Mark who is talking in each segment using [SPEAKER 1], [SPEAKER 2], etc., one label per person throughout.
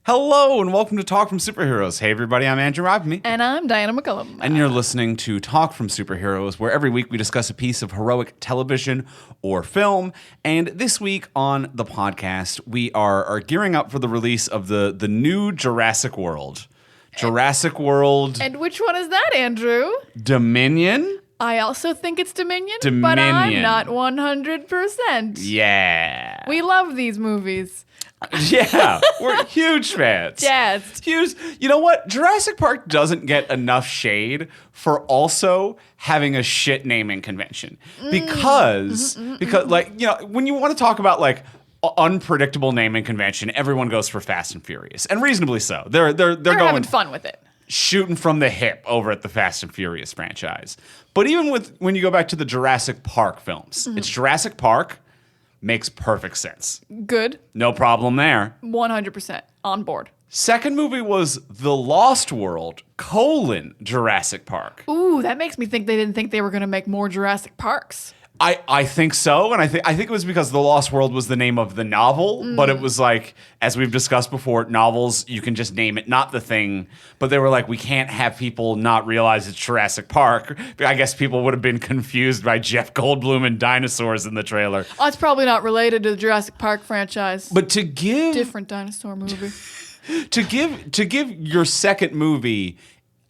[SPEAKER 1] Hello and welcome to Talk from Superheroes. Hey everybody, I'm Andrew Robney.
[SPEAKER 2] And I'm Diana McCullum.
[SPEAKER 1] And you're listening to Talk from Superheroes, where every week we discuss a piece of heroic television or film. And this week on the podcast, we are gearing up for the release of the new Jurassic World. Jurassic World...
[SPEAKER 2] And which one is that, Andrew?
[SPEAKER 1] Dominion?
[SPEAKER 2] I also think it's Dominion,
[SPEAKER 1] Dominion.
[SPEAKER 2] But I'm not 100%.
[SPEAKER 1] Yeah.
[SPEAKER 2] We love these movies.
[SPEAKER 1] Yeah, we're huge fans.
[SPEAKER 2] Yes.
[SPEAKER 1] Huge. You know what? Jurassic Park doesn't get enough shade for also having a shit naming convention. Because like, you know, when you want to talk about like unpredictable naming convention, everyone goes for Fast and Furious. And reasonably so. They're going
[SPEAKER 2] having fun with it.
[SPEAKER 1] Shooting from the hip over at the Fast and Furious franchise. But even when you go back to the Jurassic Park films, it's Jurassic Park. Makes perfect sense.
[SPEAKER 2] Good.
[SPEAKER 1] No problem there.
[SPEAKER 2] 100% on board.
[SPEAKER 1] Second movie was The Lost World, Jurassic Park.
[SPEAKER 2] Ooh, that makes me think they didn't think they were going to make more Jurassic Parks.
[SPEAKER 1] I think so, and I think it was because The Lost World was the name of the novel, but it was like, as we've discussed before, novels, you can just name it, not the thing, but they were like, we can't have people not realize it's Jurassic Park. I guess people would have been confused by Jeff Goldblum and dinosaurs in the trailer.
[SPEAKER 2] Oh, it's probably not related to the Jurassic Park franchise.
[SPEAKER 1] But to give...
[SPEAKER 2] Different dinosaur movie.
[SPEAKER 1] to give your second movie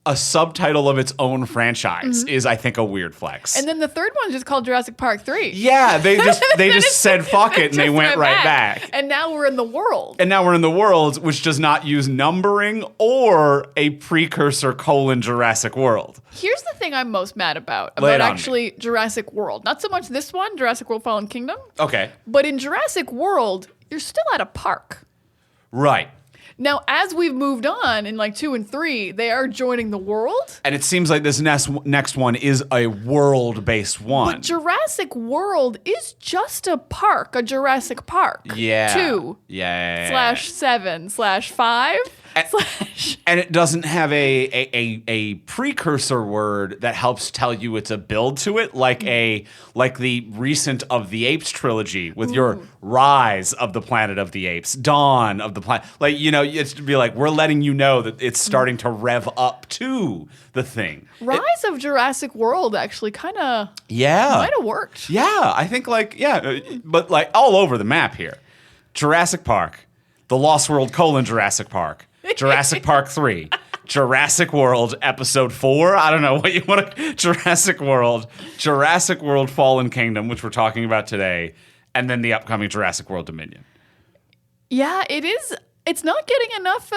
[SPEAKER 1] a subtitle of its own franchise is, I think, a weird flex.
[SPEAKER 2] And then the third one's just called Jurassic Park 3.
[SPEAKER 1] Yeah, they just said fuck it and they went right back.
[SPEAKER 2] And now we're in the world.
[SPEAKER 1] And now we're in the world, which does not use numbering or a precursor : Jurassic World.
[SPEAKER 2] Here's the thing I'm most mad about
[SPEAKER 1] Lay it on
[SPEAKER 2] actually Jurassic World. Not so much this one, Jurassic World Fallen Kingdom.
[SPEAKER 1] Okay.
[SPEAKER 2] But in Jurassic World, you're still at a park.
[SPEAKER 1] Right.
[SPEAKER 2] Now, as we've moved on in like 2 and 3, they are joining the world.
[SPEAKER 1] And it seems like this next one is a world-based one.
[SPEAKER 2] But Jurassic World is just a park, a Jurassic Park.
[SPEAKER 1] Yeah.
[SPEAKER 2] 2.
[SPEAKER 1] Yeah.
[SPEAKER 2] /7/5.
[SPEAKER 1] And it doesn't have a precursor word that helps tell you it's a build to it, like the recent of the Apes trilogy with your Rise of the Planet of the Apes, Dawn of the Planet. Like, you know, it's to be like, we're letting you know that it's starting to rev up to the thing.
[SPEAKER 2] Rise of Jurassic World actually kind of might have worked.
[SPEAKER 1] Yeah, I think but like all over the map here. Jurassic Park, The Lost World : Jurassic Park. Jurassic Park 3, Jurassic World Episode 4. I don't know what you want to... Jurassic World Fallen Kingdom, which we're talking about today, and then the upcoming Jurassic World Dominion.
[SPEAKER 2] Yeah, it is. It's not getting enough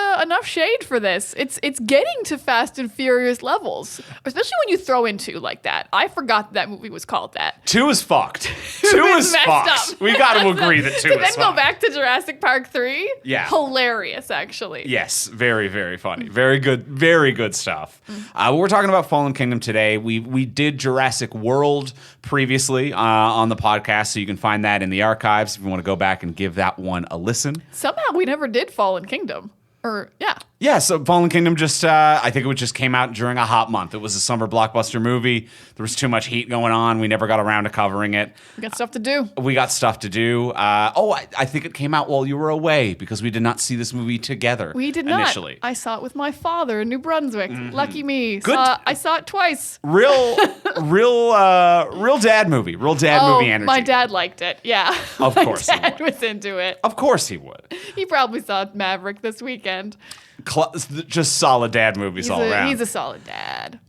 [SPEAKER 2] shade for this. It's getting to Fast and Furious levels, especially when you throw in 2 like that. I forgot that movie was called that.
[SPEAKER 1] 2 is fucked. 2 is fucked. We got to agree that 2 is fucked.
[SPEAKER 2] Then go back to Jurassic Park 3.
[SPEAKER 1] Yeah.
[SPEAKER 2] Hilarious, actually.
[SPEAKER 1] Yes, very, very funny. Very good stuff. We're talking about Fallen Kingdom today. We did Jurassic World previously on the podcast, so you can find that in the archives if you want to go back and give that one a listen.
[SPEAKER 2] Somehow we never did Fallen Kingdom.
[SPEAKER 1] Yeah, so Fallen Kingdom just, I think it just came out during a hot month. It was a summer blockbuster movie. There was too much heat going on. We never got around to covering it.
[SPEAKER 2] We got stuff to do.
[SPEAKER 1] I think it came out while you were away because we did not see this movie together.
[SPEAKER 2] We did
[SPEAKER 1] initially.
[SPEAKER 2] Not. I saw it with my father in New Brunswick. Lucky me.
[SPEAKER 1] Good.
[SPEAKER 2] I saw it twice.
[SPEAKER 1] Real dad movie. Real dad movie energy.
[SPEAKER 2] My dad liked it. Yeah.
[SPEAKER 1] Of course
[SPEAKER 2] my dad was into it.
[SPEAKER 1] Of course he would.
[SPEAKER 2] He probably saw Maverick this weekend.
[SPEAKER 1] Just solid dad movies all around.
[SPEAKER 2] He's a solid dad.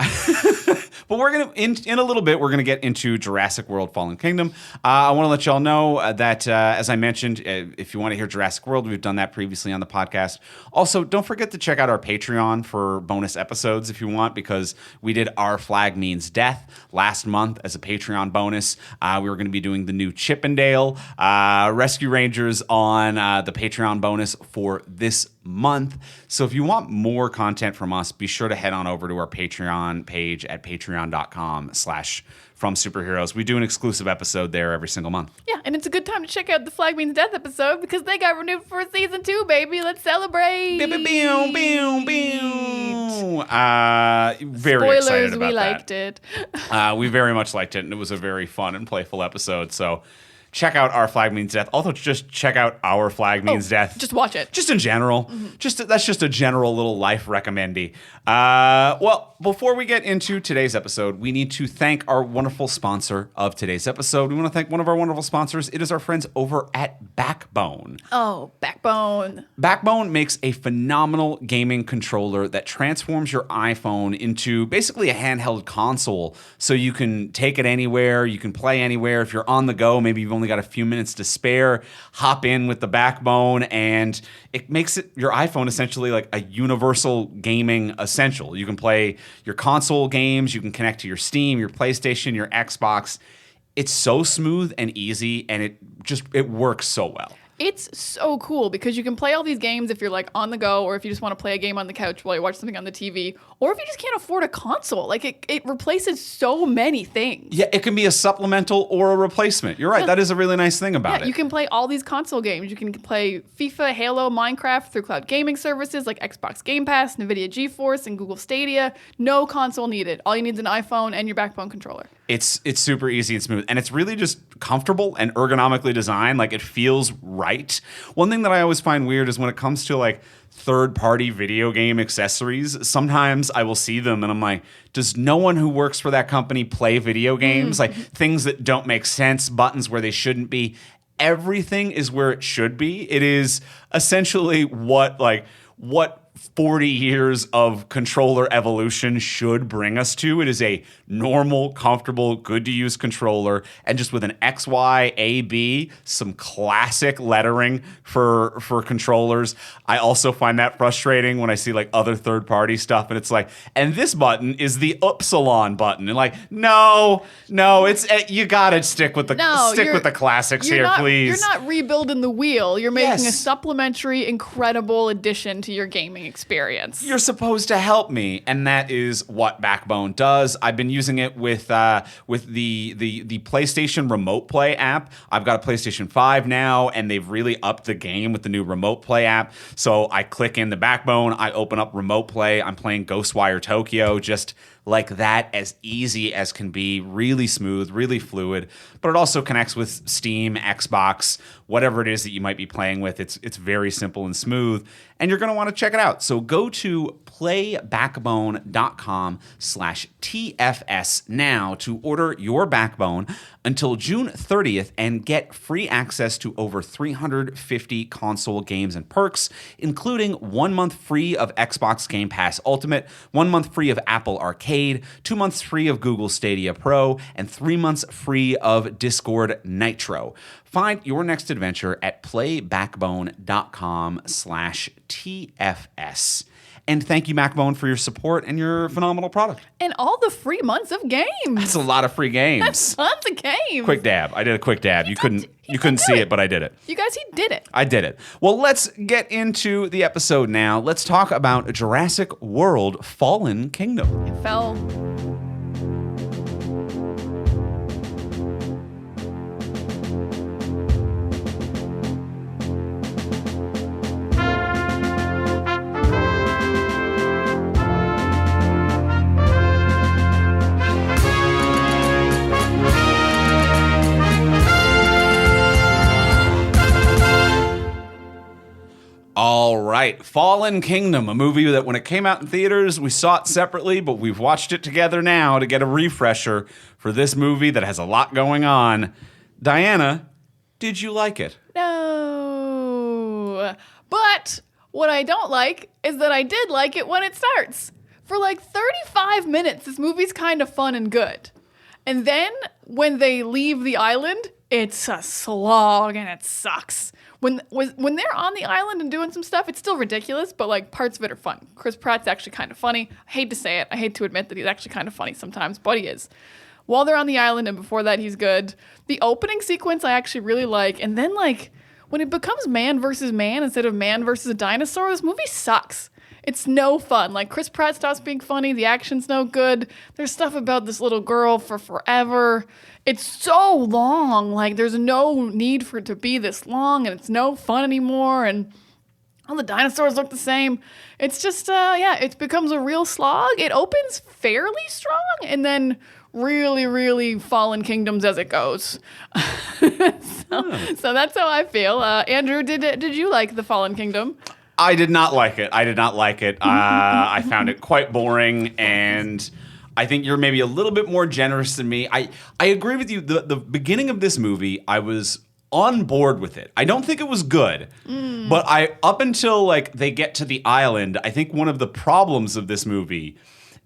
[SPEAKER 1] But we're gonna in a little bit we're gonna get into Jurassic World: Fallen Kingdom. I want to let y'all know that as I mentioned, if you want to hear Jurassic World, we've done that previously on the podcast. Also, don't forget to check out our Patreon for bonus episodes if you want, because we did Our Flag Means Death last month as a Patreon bonus. We were going to be doing the new Chippendale Rescue Rangers on the Patreon bonus for this month. So if you want more content from us, be sure to head on over to our Patreon page at patreon.com/FromSuperheroes. We do an exclusive episode there every single month.
[SPEAKER 2] Yeah, and it's a good time to check out the Flag Means Death episode because they got renewed for season 2, baby. Let's celebrate.
[SPEAKER 1] Very
[SPEAKER 2] Spoilers,
[SPEAKER 1] excited about
[SPEAKER 2] we
[SPEAKER 1] that.
[SPEAKER 2] liked it.
[SPEAKER 1] We very much liked it, and it was a very fun and playful episode. So check out Our Flag Means Death. Also, just check out Our Flag Means Death.
[SPEAKER 2] Just watch it.
[SPEAKER 1] Just in general. That's just a general little life recommendee. Well, before we get into today's episode, we need to thank our wonderful sponsor of today's episode. We want to thank one of our wonderful sponsors. It is our friends over at Backbone.
[SPEAKER 2] Oh, Backbone.
[SPEAKER 1] Backbone makes a phenomenal gaming controller that transforms your iPhone into basically a handheld console, so you can take it anywhere, you can play anywhere. If you're on the go, maybe you've only got a few minutes to spare, hop in with the Backbone, and it makes your iPhone essentially like a universal gaming essential. You can play your console games, you can connect to your Steam, your PlayStation, your Xbox. It's so smooth and easy, and it works so well.
[SPEAKER 2] It's so cool because you can play all these games if you're like on the go, or if you just want to play a game on the couch while you watch something on the TV, or if you just can't afford a console. Like it replaces so many things.
[SPEAKER 1] Yeah, it can be a supplemental or a replacement. You're right. Yeah. That is a really nice thing about it.
[SPEAKER 2] You can play all these console games. You can play FIFA, Halo, Minecraft through cloud gaming services like Xbox Game Pass, NVIDIA GeForce, and Google Stadia. No console needed. All you need is an iPhone and your Backbone controller.
[SPEAKER 1] It's super easy and smooth, and it's really just comfortable and ergonomically designed. Like, it feels right. One thing that I always find weird is when it comes to like third-party video game accessories, sometimes I will see them and I'm like, does no one who works for that company play video games? Like, things that don't make sense, buttons where they shouldn't be. Everything is where it should be. It is essentially what 40 years of controller evolution should bring us to. It is a normal, comfortable, good-to-use controller, and just with an X, Y, A, B, some classic lettering for controllers. I also find that frustrating when I see like other third-party stuff, and it's like, and this button is the Upsilon button, and like, no, it's you gotta stick with the classics here, please.
[SPEAKER 2] You're not rebuilding the wheel. You're making a supplementary, incredible addition to your gaming experience.
[SPEAKER 1] You're supposed to help me, and that is what Backbone does. I've been using it with the PlayStation Remote Play app. I've got a PlayStation 5 now, and they've really upped the game with the new Remote Play app. So I click in the Backbone, I open up Remote Play, I'm playing Ghostwire Tokyo, just like that, as easy as can be, really smooth, really fluid, but it also connects with Steam, Xbox, whatever it is that you might be playing with. It's very simple and smooth, and you're going to want to check it out. So go to playbackbone.com/TFS now to order your Backbone until June 30th and get free access to over 350 console games and perks, including 1 month free of Xbox Game Pass Ultimate, 1 month free of Apple Arcade, 2 months free of Google Stadia Pro, and 3 months free of Discord Nitro. Find your next adventure at playbackbone.com/TFS. And thank you, Backbone, for your support and your phenomenal product.
[SPEAKER 2] And all the free months of games.
[SPEAKER 1] That's a lot of free games.
[SPEAKER 2] That's tons of games.
[SPEAKER 1] Quick dab. I did a quick dab. You couldn't see it, but I did it.
[SPEAKER 2] You guys, he did it.
[SPEAKER 1] I did it. Well, let's get into the episode now. Let's talk about Jurassic World Fallen Kingdom.
[SPEAKER 2] It fell.
[SPEAKER 1] All right, Fallen Kingdom, a movie that when it came out in theaters, we saw it separately, but we've watched it together now to get a refresher for this movie that has a lot going on. Diana, did you like it?
[SPEAKER 2] No. But what I don't like is that I did like it when it starts. For like 35 minutes, this movie's kind of fun and good. And then when they leave the island, it's a slog and it sucks. When they're on the island and doing some stuff, it's still ridiculous, but like parts of it are fun. Chris Pratt's actually kind of funny. I hate to say it. I hate to admit that he's actually kind of funny sometimes, but he is. While they're on the island and before that, he's good. The opening sequence I actually really like. And then like when it becomes man versus man instead of man versus a dinosaur, this movie sucks. It's no fun. Like, Chris Pratt stops being funny. The action's no good. There's stuff about this little girl for forever. It's so long. Like, there's no need for it to be this long, and it's no fun anymore. And all the dinosaurs look the same. It's just, it becomes a real slog. It opens fairly strong and then really, really Fallen Kingdoms as it goes. So that's how I feel. Andrew, did you like the Fallen Kingdom?
[SPEAKER 1] I did not like it. I found it quite boring, and I think you're maybe a little bit more generous than me. I agree with you. The beginning of this movie, I was on board with it. I don't think it was good, but up until like they get to the island, I think one of the problems of this movie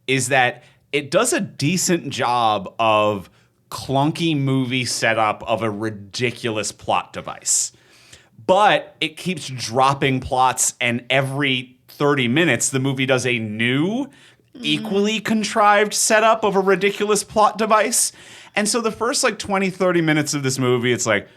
[SPEAKER 1] is that it does a decent job of clunky movie setup of a ridiculous plot device. But it keeps dropping plots, and every 30 minutes, the movie does a new, equally contrived setup of a ridiculous plot device. And so the first like 20, 30 minutes of this movie, it's like,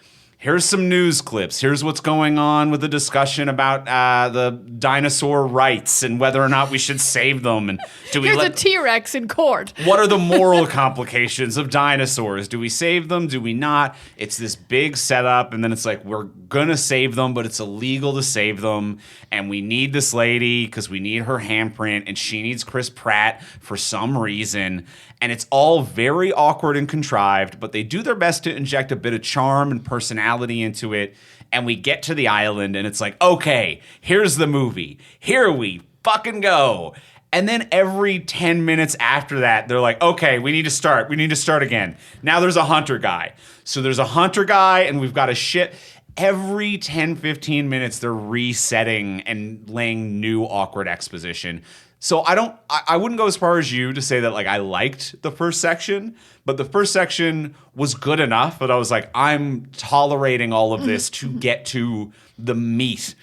[SPEAKER 1] here's some news clips. Here's what's going on with the discussion about the dinosaur rights and whether or not we should save them. And do we
[SPEAKER 2] Here's a T-Rex in court.
[SPEAKER 1] What are the moral complications of dinosaurs? Do we save them? Do we not? It's this big setup, and then it's like, we're gonna save them, but it's illegal to save them, and we need this lady because we need her handprint, and she needs Chris Pratt for some reason. And it's all very awkward and contrived, but they do their best to inject a bit of charm and personality into it. And we get to the island, and it's like, okay, here's the movie. Here we fucking go. And then every 10 minutes after that, they're like, okay, we need to start. We need to start again. Now there's a hunter guy. So there's a hunter guy, and we've got a shit. Every 10, 15 minutes, they're resetting and laying new awkward exposition. So I wouldn't go as far as you to say that like I liked the first section, but the first section was good enough that I was like, I'm tolerating all of this to get to the meat,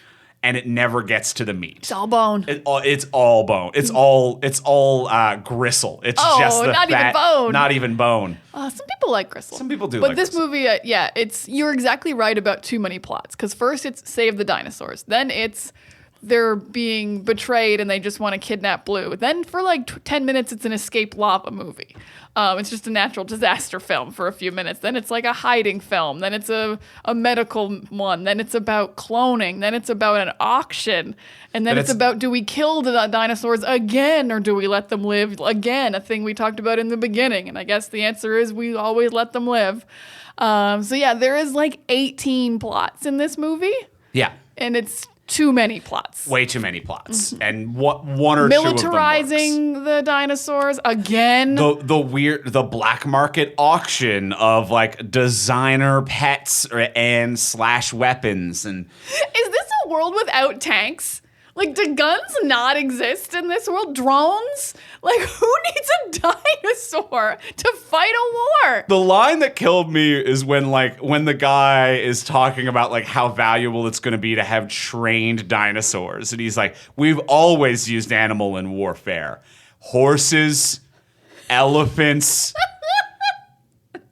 [SPEAKER 1] and it never gets to the meat.
[SPEAKER 2] It's all bone.
[SPEAKER 1] It's all bone. It's all gristle. It's just the
[SPEAKER 2] not
[SPEAKER 1] fat,
[SPEAKER 2] even bone.
[SPEAKER 1] Not even bone.
[SPEAKER 2] Some people like gristle.
[SPEAKER 1] Some people do
[SPEAKER 2] but
[SPEAKER 1] like
[SPEAKER 2] this
[SPEAKER 1] gristle.
[SPEAKER 2] movie, you're exactly right about too many plots. Because first it's save the dinosaurs. Then it's they're being betrayed and they just want to kidnap Blue. Then for like 10 minutes, it's an escape lava movie. It's just a natural disaster film for a few minutes. Then it's like a hiding film. Then it's a medical one. Then it's about cloning. Then it's about an auction. And then it's about, do we kill the dinosaurs again or do we let them live again? A thing we talked about in the beginning. And I guess the answer is we always let them live. There is like 18 plots in this movie.
[SPEAKER 1] Yeah.
[SPEAKER 2] And it's too many plots.
[SPEAKER 1] Way too many plots. And one or two of them
[SPEAKER 2] militarizing the dinosaurs again.
[SPEAKER 1] The black market auction of like designer pets and / weapons. And
[SPEAKER 2] is this a world without tanks? Like, do guns not exist in this world? Drones? Like, who needs a dinosaur to fight a war?
[SPEAKER 1] The line that killed me is when the guy is talking about like how valuable it's going to be to have trained dinosaurs. And he's like, we've always used animal in warfare. Horses, elephants.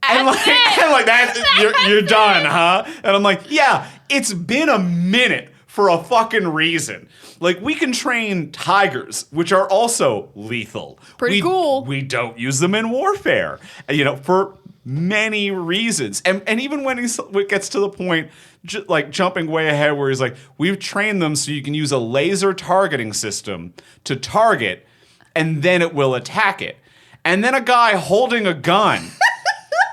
[SPEAKER 1] And like that, you're done, huh? And I'm like, yeah, it's been a minute for a fucking reason. Like, we can train tigers, which are also lethal.
[SPEAKER 2] Pretty cool.
[SPEAKER 1] We don't use them in warfare, for many reasons. And even when it gets to the point, jumping way ahead, where he's like, we've trained them so you can use a laser targeting system to target, and then it will attack it. And then a guy holding a gun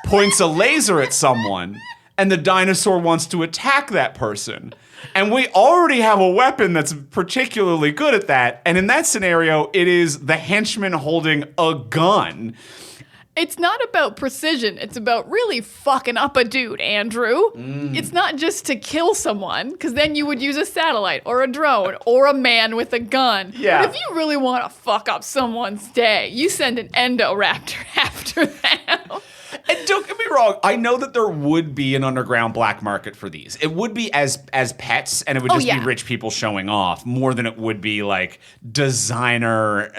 [SPEAKER 1] points a laser at someone, and the dinosaur wants to attack that person. And we already have a weapon that's particularly good at that. And in that scenario, it is the henchman holding a gun.
[SPEAKER 2] It's not about precision. It's about really fucking up a dude, Andrew. It's not just to kill someone, because then you would use a satellite or a drone or a man with a gun.
[SPEAKER 1] Yeah.
[SPEAKER 2] But if you really want to fuck up someone's day, you send an Endoraptor after them.
[SPEAKER 1] And don't get me wrong, I know that there would be an underground black market for these. It would be as pets, and it would just be rich people showing off more than it would be like designer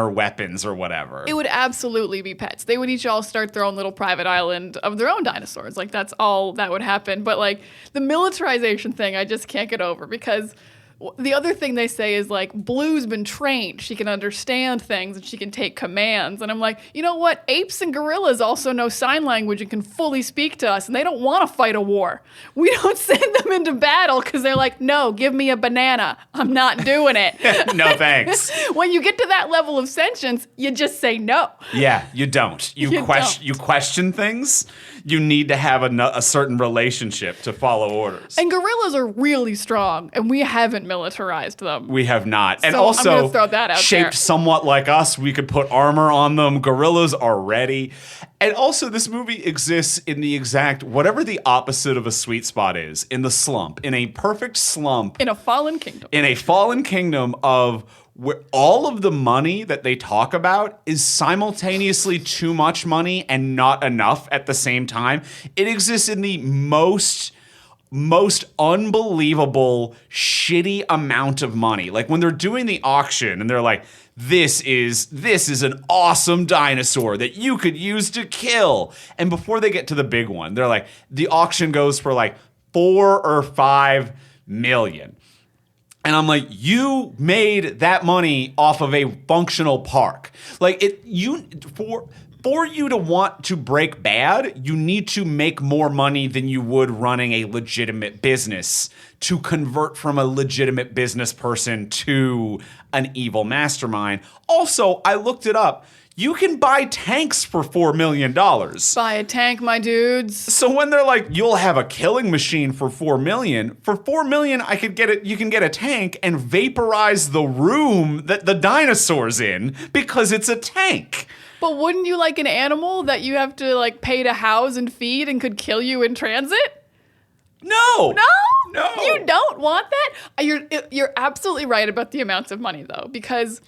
[SPEAKER 1] weapons or whatever.
[SPEAKER 2] It would absolutely be pets. They would each all start their own little private island of their own dinosaurs. Like, that's all that would happen. But like the militarization thing, I just can't get over, because the other thing they say is like, Blue's been trained. She can understand things and she can take commands. And I'm like, you know what? Apes and gorillas also know sign language and can fully speak to us, and they don't want to fight a war. We don't send them into battle because they're like, no, give me a banana. I'm not doing it.
[SPEAKER 1] No thanks.
[SPEAKER 2] When you get to that level of sentience, you just say no.
[SPEAKER 1] Yeah, you don't. You question things. You need to have a certain relationship to follow orders.
[SPEAKER 2] And gorillas are really strong, and we haven't militarized them.
[SPEAKER 1] We have not. And
[SPEAKER 2] So I'm
[SPEAKER 1] also,
[SPEAKER 2] gonna throw that out
[SPEAKER 1] shaped
[SPEAKER 2] there.
[SPEAKER 1] somewhat like us, we could put armor on them. Gorillas are ready. And also, this movie exists in the exact, whatever the opposite of a sweet spot is, in the slump, in a perfect slump.
[SPEAKER 2] In a fallen kingdom.
[SPEAKER 1] In a fallen kingdom of where all of the money that they talk about is simultaneously too much money and not enough at the same time. It exists in the most unbelievable, shitty amount of money. Like when they're doing the auction and they're like, this is an awesome dinosaur that you could use to kill. And before they get to the big one, they're like, the auction goes for like 4 or 5 million. And I'm like, you made that money off of a functional park. Like for you to want to break bad, you need to make more money than you would running a legitimate business to convert from a legitimate business person to an evil mastermind. Also, I looked it up. You can buy tanks for $4 million.
[SPEAKER 2] Buy a tank, my dudes.
[SPEAKER 1] So when they're like, you'll have a killing machine for $4 million, for $4 million, I could get it. You can get a tank and vaporize the room that the dinosaur's in because it's a tank.
[SPEAKER 2] But wouldn't you like an animal that you have to like pay to house and feed and could kill you in transit?
[SPEAKER 1] No.
[SPEAKER 2] No? You don't want that? You're absolutely right about the amounts of money, though, because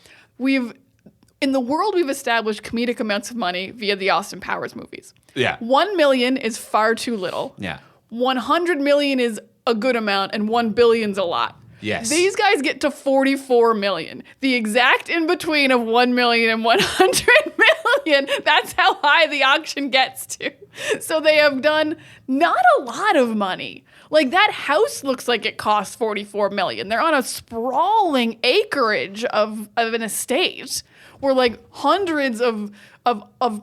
[SPEAKER 2] in the world, we've established comedic amounts of money via the Austin Powers movies.
[SPEAKER 1] Yeah.
[SPEAKER 2] 1 million is far too little.
[SPEAKER 1] Yeah.
[SPEAKER 2] 100 million is a good amount, and 1 billion's a lot.
[SPEAKER 1] Yes.
[SPEAKER 2] These guys get to 44 million. The exact in between of 1 million and 100 million. That's how high the auction gets to. So they have done not a lot of money. Like that house looks like it costs 44 million. They're on a sprawling acreage of an estate where like hundreds of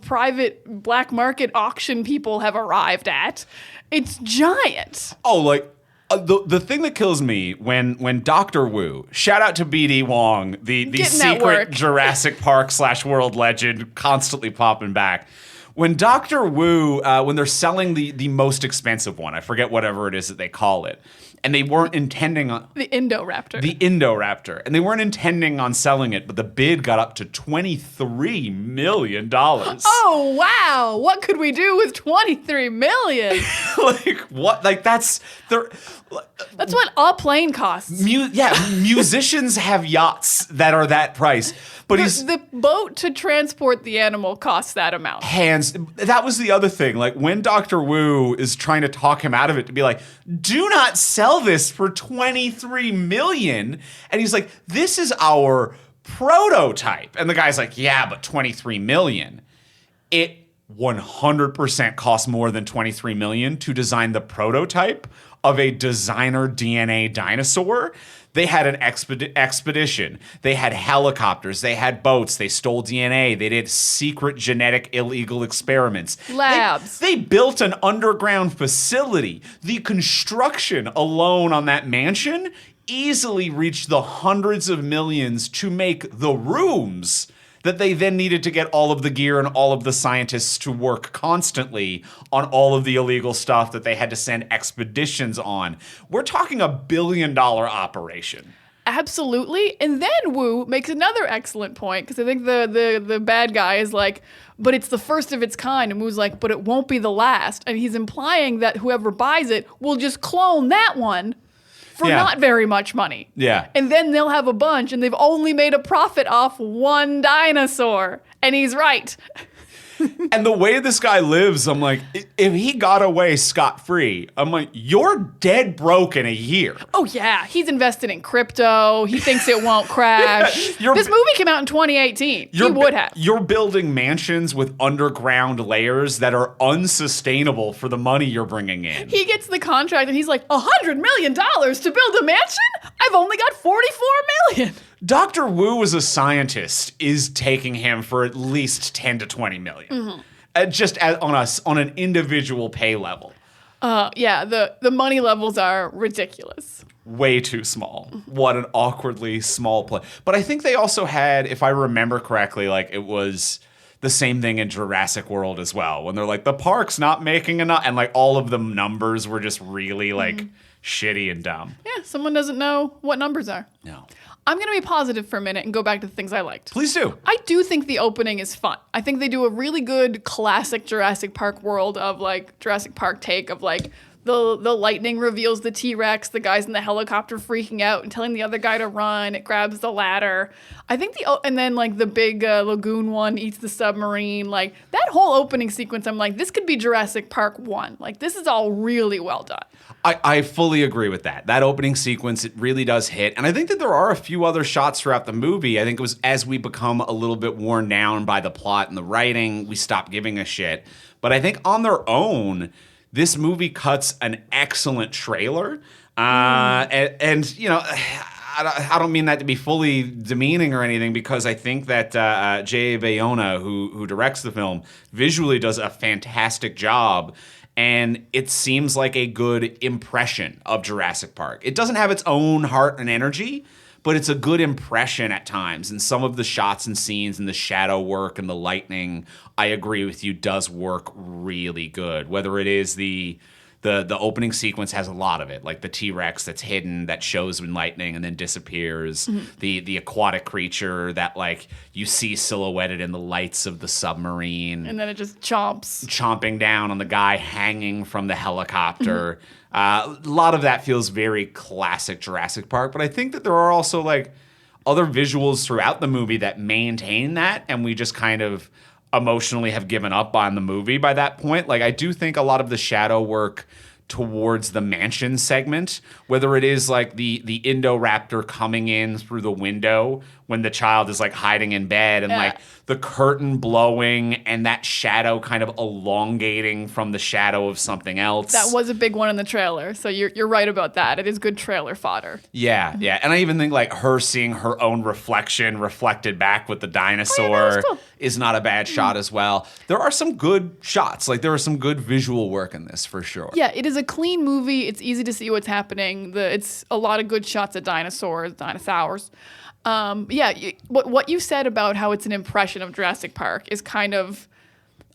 [SPEAKER 2] private black market auction people have arrived at. It's giant.
[SPEAKER 1] Oh, like the thing that kills me when Dr. Wu, shout out to BD Wong, the secret Jurassic Park / world legend, constantly popping back. When Dr. Wu, when they're selling the most expensive one, I forget whatever it is that they call it, and they weren't intending on
[SPEAKER 2] the Indoraptor.
[SPEAKER 1] And they weren't intending on selling it, but the bid got up to $23 million.
[SPEAKER 2] Oh wow! What could we do with $23 million?
[SPEAKER 1] Like what? Like that's
[SPEAKER 2] what a plane costs.
[SPEAKER 1] Musicians have yachts that are that price. But
[SPEAKER 2] the boat to transport the animal costs that amount.
[SPEAKER 1] That was the other thing. Like when Dr. Wu is trying to talk him out of it to be like, do not sell this for $23 million. And he's like, this is our prototype. And the guy's like, yeah, but $23 million. It 100% costs more than $23 million to design the prototype of a designer DNA dinosaur. They had an expedition. They had helicopters. They had boats. They stole DNA. They did secret genetic illegal experiments.
[SPEAKER 2] Labs.
[SPEAKER 1] They built an underground facility. The construction alone on that mansion easily reached the hundreds of millions to make the rooms that they then needed to get all of the gear and all of the scientists to work constantly on all of the illegal stuff that they had to send expeditions on. We're talking $1 billion operation.
[SPEAKER 2] Absolutely. And then Wu makes another excellent point, because I think the bad guy is like, but it's the first of its kind. And Wu's like, but it won't be the last. And he's implying that whoever buys it will just clone that one for not very much money.
[SPEAKER 1] Yeah.
[SPEAKER 2] And then they'll have a bunch, and they've only made a profit off one dinosaur. And he's right.
[SPEAKER 1] And the way this guy lives, I'm like, if he got away scot-free, I'm like, you're dead broke in a year.
[SPEAKER 2] Oh, yeah. He's invested in crypto. He thinks it won't crash. This movie came out in 2018. He would have.
[SPEAKER 1] You're building mansions with underground layers that are unsustainable for the money you're bringing in.
[SPEAKER 2] He gets the contract and he's like, $100 million to build a mansion? I've only got $44 million.
[SPEAKER 1] Dr. Wu as a scientist is taking him for at least 10 to 20 million. Just on an individual pay level.
[SPEAKER 2] Yeah, the money levels are ridiculous.
[SPEAKER 1] Way too small. What an awkwardly small play. But I think they also had, if I remember correctly, like it was the same thing in Jurassic World as well. When they're like, the park's not making enough. And like all of the numbers were just really like shitty and dumb.
[SPEAKER 2] Yeah, someone doesn't know what numbers are.
[SPEAKER 1] No.
[SPEAKER 2] I'm going to be positive for a minute and go back to the things I liked.
[SPEAKER 1] Please do.
[SPEAKER 2] I do think the opening is fun. I think they do a really good classic Jurassic Park world of like Jurassic Park take of like the lightning reveals the T-Rex, the guy's in the helicopter freaking out and telling the other guy to run. It grabs the ladder. I think and then like the big lagoon one eats the submarine. Like that whole opening sequence, I'm like, this could be Jurassic Park 1. Like this is all really well done.
[SPEAKER 1] I fully agree with that. That opening sequence, it really does hit. And I think that there are a few other shots throughout the movie. I think it was as we become a little bit worn down by the plot and the writing, we stop giving a shit. But I think on their own, this movie cuts an excellent trailer. And, you know, I don't mean that to be fully demeaning or anything, because I think that J.A. Bayona, who directs the film, visually does a fantastic job. And it seems like a good impression of Jurassic Park. It doesn't have its own heart and energy, but it's a good impression at times. And some of the shots and scenes and the shadow work and the lightning, I agree with you, does work really good. Whether it is the opening sequence has a lot of it, like the T-Rex that's hidden, that shows when lightning and then disappears. The aquatic creature that like you see silhouetted in the lights of the submarine.
[SPEAKER 2] And then it just chomping
[SPEAKER 1] down on the guy hanging from the helicopter. A lot of that feels very classic Jurassic Park, but I think that there are also like other visuals throughout the movie that maintain that, and we just kind of emotionally have given up on the movie by that point. Like I do think a lot of the shadow work towards the mansion segment, whether it is like the Indoraptor coming in through the window when the child is like hiding in bed and like the curtain blowing and that shadow kind of elongating from the shadow of something else.
[SPEAKER 2] That was a big one in the trailer. So you're right about that. It is good trailer fodder.
[SPEAKER 1] Yeah, yeah. And I even think like her seeing her own reflection reflected back with the dinosaur is not a bad shot as well. There are some good shots. Like there are some good visual work in this for sure.
[SPEAKER 2] Yeah, it is a clean movie. It's easy to see what's happening. It's a lot of good shots of dinosaurs. What you said about how it's an impression of Jurassic Park is kind of,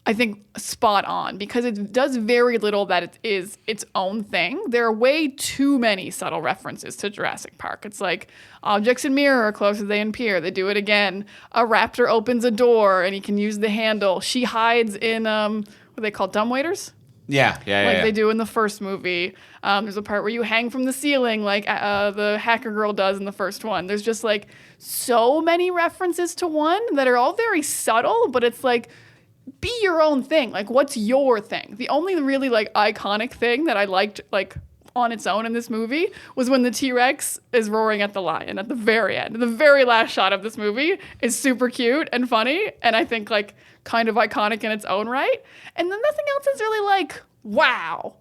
[SPEAKER 2] I think, spot on, because it does very little that it is its own thing. There are way too many subtle references to Jurassic Park. It's like objects in mirror are close as they appear. They do it again. A raptor opens a door and he can use the handle. She hides in what are they called, dumbwaiters?
[SPEAKER 1] Yeah.
[SPEAKER 2] Like they do in the first movie. There's a part where you hang from the ceiling like the hacker girl does in the first one. There's just like so many references to one that are all very subtle, but it's like, be your own thing. Like, what's your thing? The only really like iconic thing that I liked like on its own in this movie was when the T-Rex is roaring at the lion at the very end. The very last shot of this movie is super cute and funny, and I think like kind of iconic in its own right. And then nothing else is really like, wow.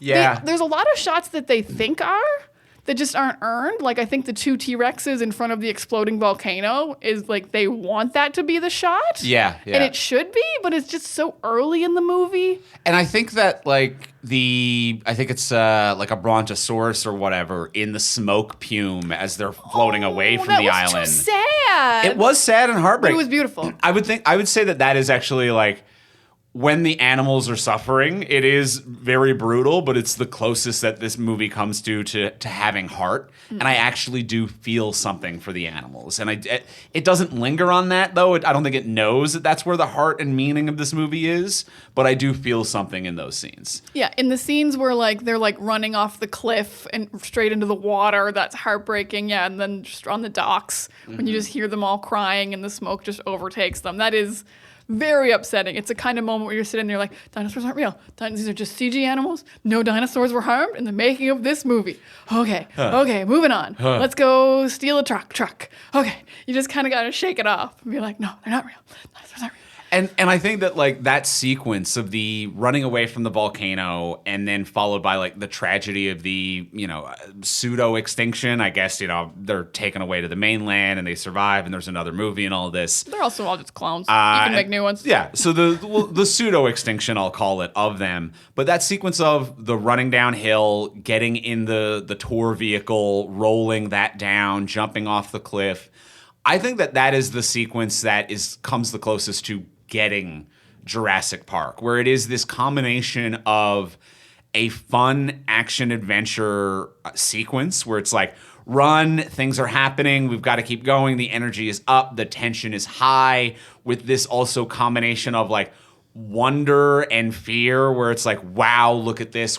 [SPEAKER 1] Yeah.
[SPEAKER 2] There's a lot of shots that they think are that just aren't earned. Like I think the two T-Rexes in front of the exploding volcano is like they want that to be the shot.
[SPEAKER 1] Yeah.
[SPEAKER 2] And it should be, but it's just so early in the movie.
[SPEAKER 1] And I think that like I think it's like a brontosaurus or whatever in the smoke plume as they're floating away from the island.
[SPEAKER 2] That was too sad.
[SPEAKER 1] It was sad and heartbreaking.
[SPEAKER 2] But it was beautiful.
[SPEAKER 1] I would say that is actually like, when the animals are suffering, it is very brutal, but it's the closest that this movie comes to having heart. And I actually do feel something for the animals. And it doesn't linger on that, though. I don't think it knows that that's where the heart and meaning of this movie is. But I do feel something in those scenes.
[SPEAKER 2] Yeah, in the scenes where like they're like running off the cliff and straight into the water, that's heartbreaking. Yeah, and then just on the docks when you just hear them all crying and the smoke just overtakes them. That is very upsetting. It's a kind of moment where you're sitting there like, dinosaurs aren't real. These are just CG animals. No dinosaurs were harmed in the making of this movie. Okay, moving on. Let's go steal a truck. Okay, you just kind of got to shake it off and be like, no, they're not real. Dinosaurs aren't real.
[SPEAKER 1] And I think that like that sequence of the running away from the volcano and then followed by like the tragedy of the, pseudo extinction, I guess, they're taken away to the mainland and they survive and there's another movie and all of this.
[SPEAKER 2] They're also all just clowns. You can make new ones.
[SPEAKER 1] Yeah. So the pseudo extinction, I'll call it, of them. But that sequence of the running downhill, getting in the tour vehicle, rolling that down, jumping off the cliff. I think that is the sequence that comes the closest to getting Jurassic Park, where it is this combination of a fun action adventure sequence where it's like, run, things are happening, we've got to keep going, the energy is up, the tension is high, with this also combination of like wonder and fear where it's like, wow, look at this,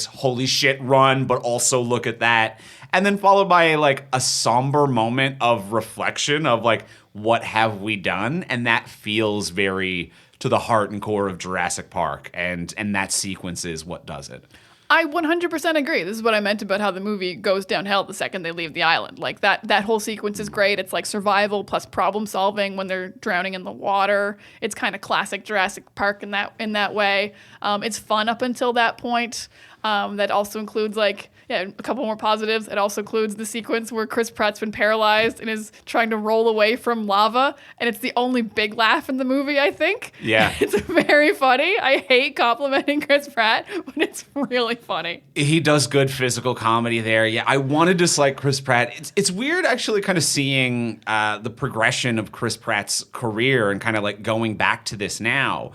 [SPEAKER 1] holy shit, run, but also look at that. And then followed by like a somber moment of reflection of like, what have we done? And that feels very to the heart and core of Jurassic Park. And that sequence is what does it.
[SPEAKER 2] I 100% agree. This is what I meant about how the movie goes downhill the second they leave the island. Like that whole sequence is great. It's like survival plus problem solving when they're drowning in the water. It's kind of classic Jurassic Park in that way. It's fun up until that point. That also includes a couple more positives. It also includes the sequence where Chris Pratt's been paralyzed and is trying to roll away from lava. And it's the only big laugh in the movie, I think.
[SPEAKER 1] Yeah.
[SPEAKER 2] It's very funny. I hate complimenting Chris Pratt, but it's really funny.
[SPEAKER 1] He does good physical comedy there. Yeah, I want to dislike Chris Pratt. It's weird actually kind of seeing the progression of Chris Pratt's career and kind of like going back to this now.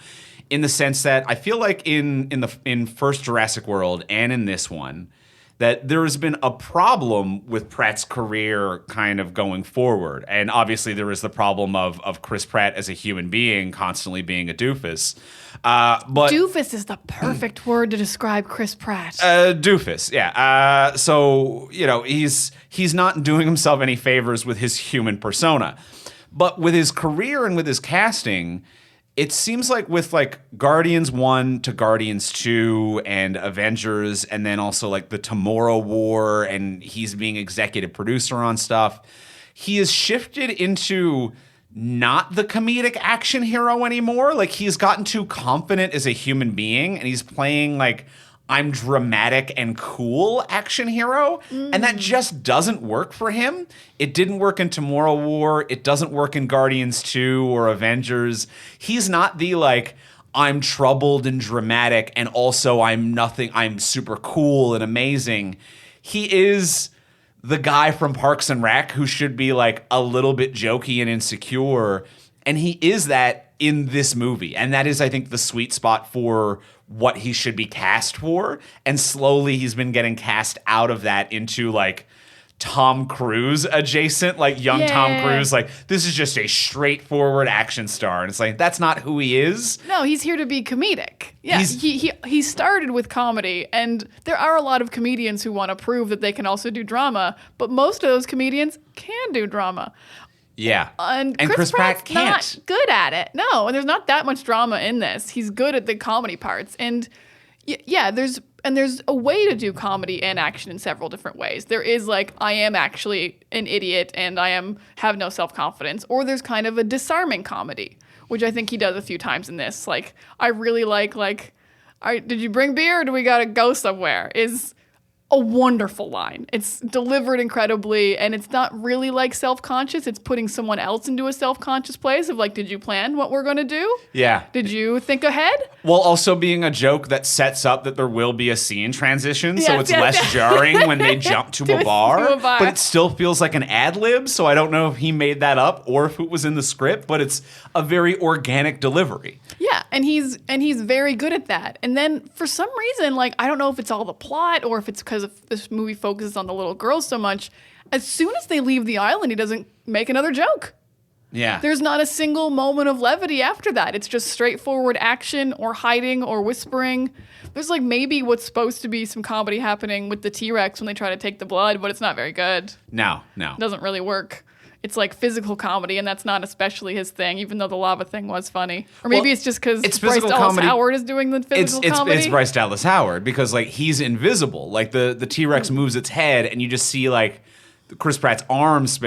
[SPEAKER 1] In the sense that I feel like in first Jurassic World and in this one, that there has been a problem with Pratt's career kind of going forward. And obviously there is the problem of Chris Pratt as a human being constantly being a doofus. But
[SPEAKER 2] doofus is the perfect word to describe Chris Pratt.
[SPEAKER 1] Doofus, yeah. So, he's not doing himself any favors with his human persona. But with his career and with his casting, it seems like with like Guardians 1 to Guardians 2 and Avengers and then also like the Tomorrow War and he's being executive producer on stuff, he has shifted into not the comedic action hero anymore. Like he's gotten too confident as a human being and he's playing like I'm dramatic and cool action hero. And that just doesn't work for him. It didn't work in Tomorrow War. It doesn't work in Guardians 2 or Avengers. He's not the like, I'm troubled and dramatic and also I'm super cool and amazing. He is the guy from Parks and Rec who should be like a little bit jokey and insecure. And he is that in this movie. And that is, I think, the sweet spot for what he should be cast for. And slowly he's been getting cast out of that into like Tom Cruise adjacent, like young Tom Cruise. Like this is just a straightforward action star. And it's like, that's not who he is.
[SPEAKER 2] No, he's here to be comedic. Yeah, he started with comedy. And there are a lot of comedians who want to prove that they can also do drama. But most of those comedians can do drama.
[SPEAKER 1] Yeah.
[SPEAKER 2] And Chris Pratt's can't. Not good at it. No, and there's not that much drama in this. He's good at the comedy parts. And yeah, there's a way to do comedy and action in several different ways. There is like, I am actually an idiot and have no self-confidence. Or there's kind of a disarming comedy, which I think he does a few times in this. Like, I really like, did you bring beer or do we gotta go somewhere? Is a wonderful line. It's delivered incredibly, and it's not really like self-conscious. It's putting someone else into a self-conscious place of like, did you plan what we're going to do?
[SPEAKER 1] Yeah.
[SPEAKER 2] Did you think ahead?
[SPEAKER 1] While also being a joke that sets up that there will be a scene transition, so it's less jarring when they jump to a bar. But it still feels like an ad-lib, so I don't know if he made that up or if it was in the script, but it's a very organic delivery.
[SPEAKER 2] Yeah, and he's very good at that. And then for some reason, like, I don't know if it's all the plot or if it's because this movie focuses on the little girls so much, as soon as they leave the island, he doesn't make another joke.
[SPEAKER 1] Yeah.
[SPEAKER 2] There's not a single moment of levity after that. It's just straightforward action or hiding or whispering. There's like maybe what's supposed to be some comedy happening with the T-Rex when they try to take the blood, but it's not very good.
[SPEAKER 1] No.
[SPEAKER 2] It doesn't really work. it's like physical comedy, and that's not especially his thing, even though the lava thing was funny. Or maybe it's just because Bryce Dallas Howard is doing the physical comedy.
[SPEAKER 1] It's Bryce Dallas Howard because like he's invisible. Like the T-Rex moves its head, and you just see like Chris Pratt's arms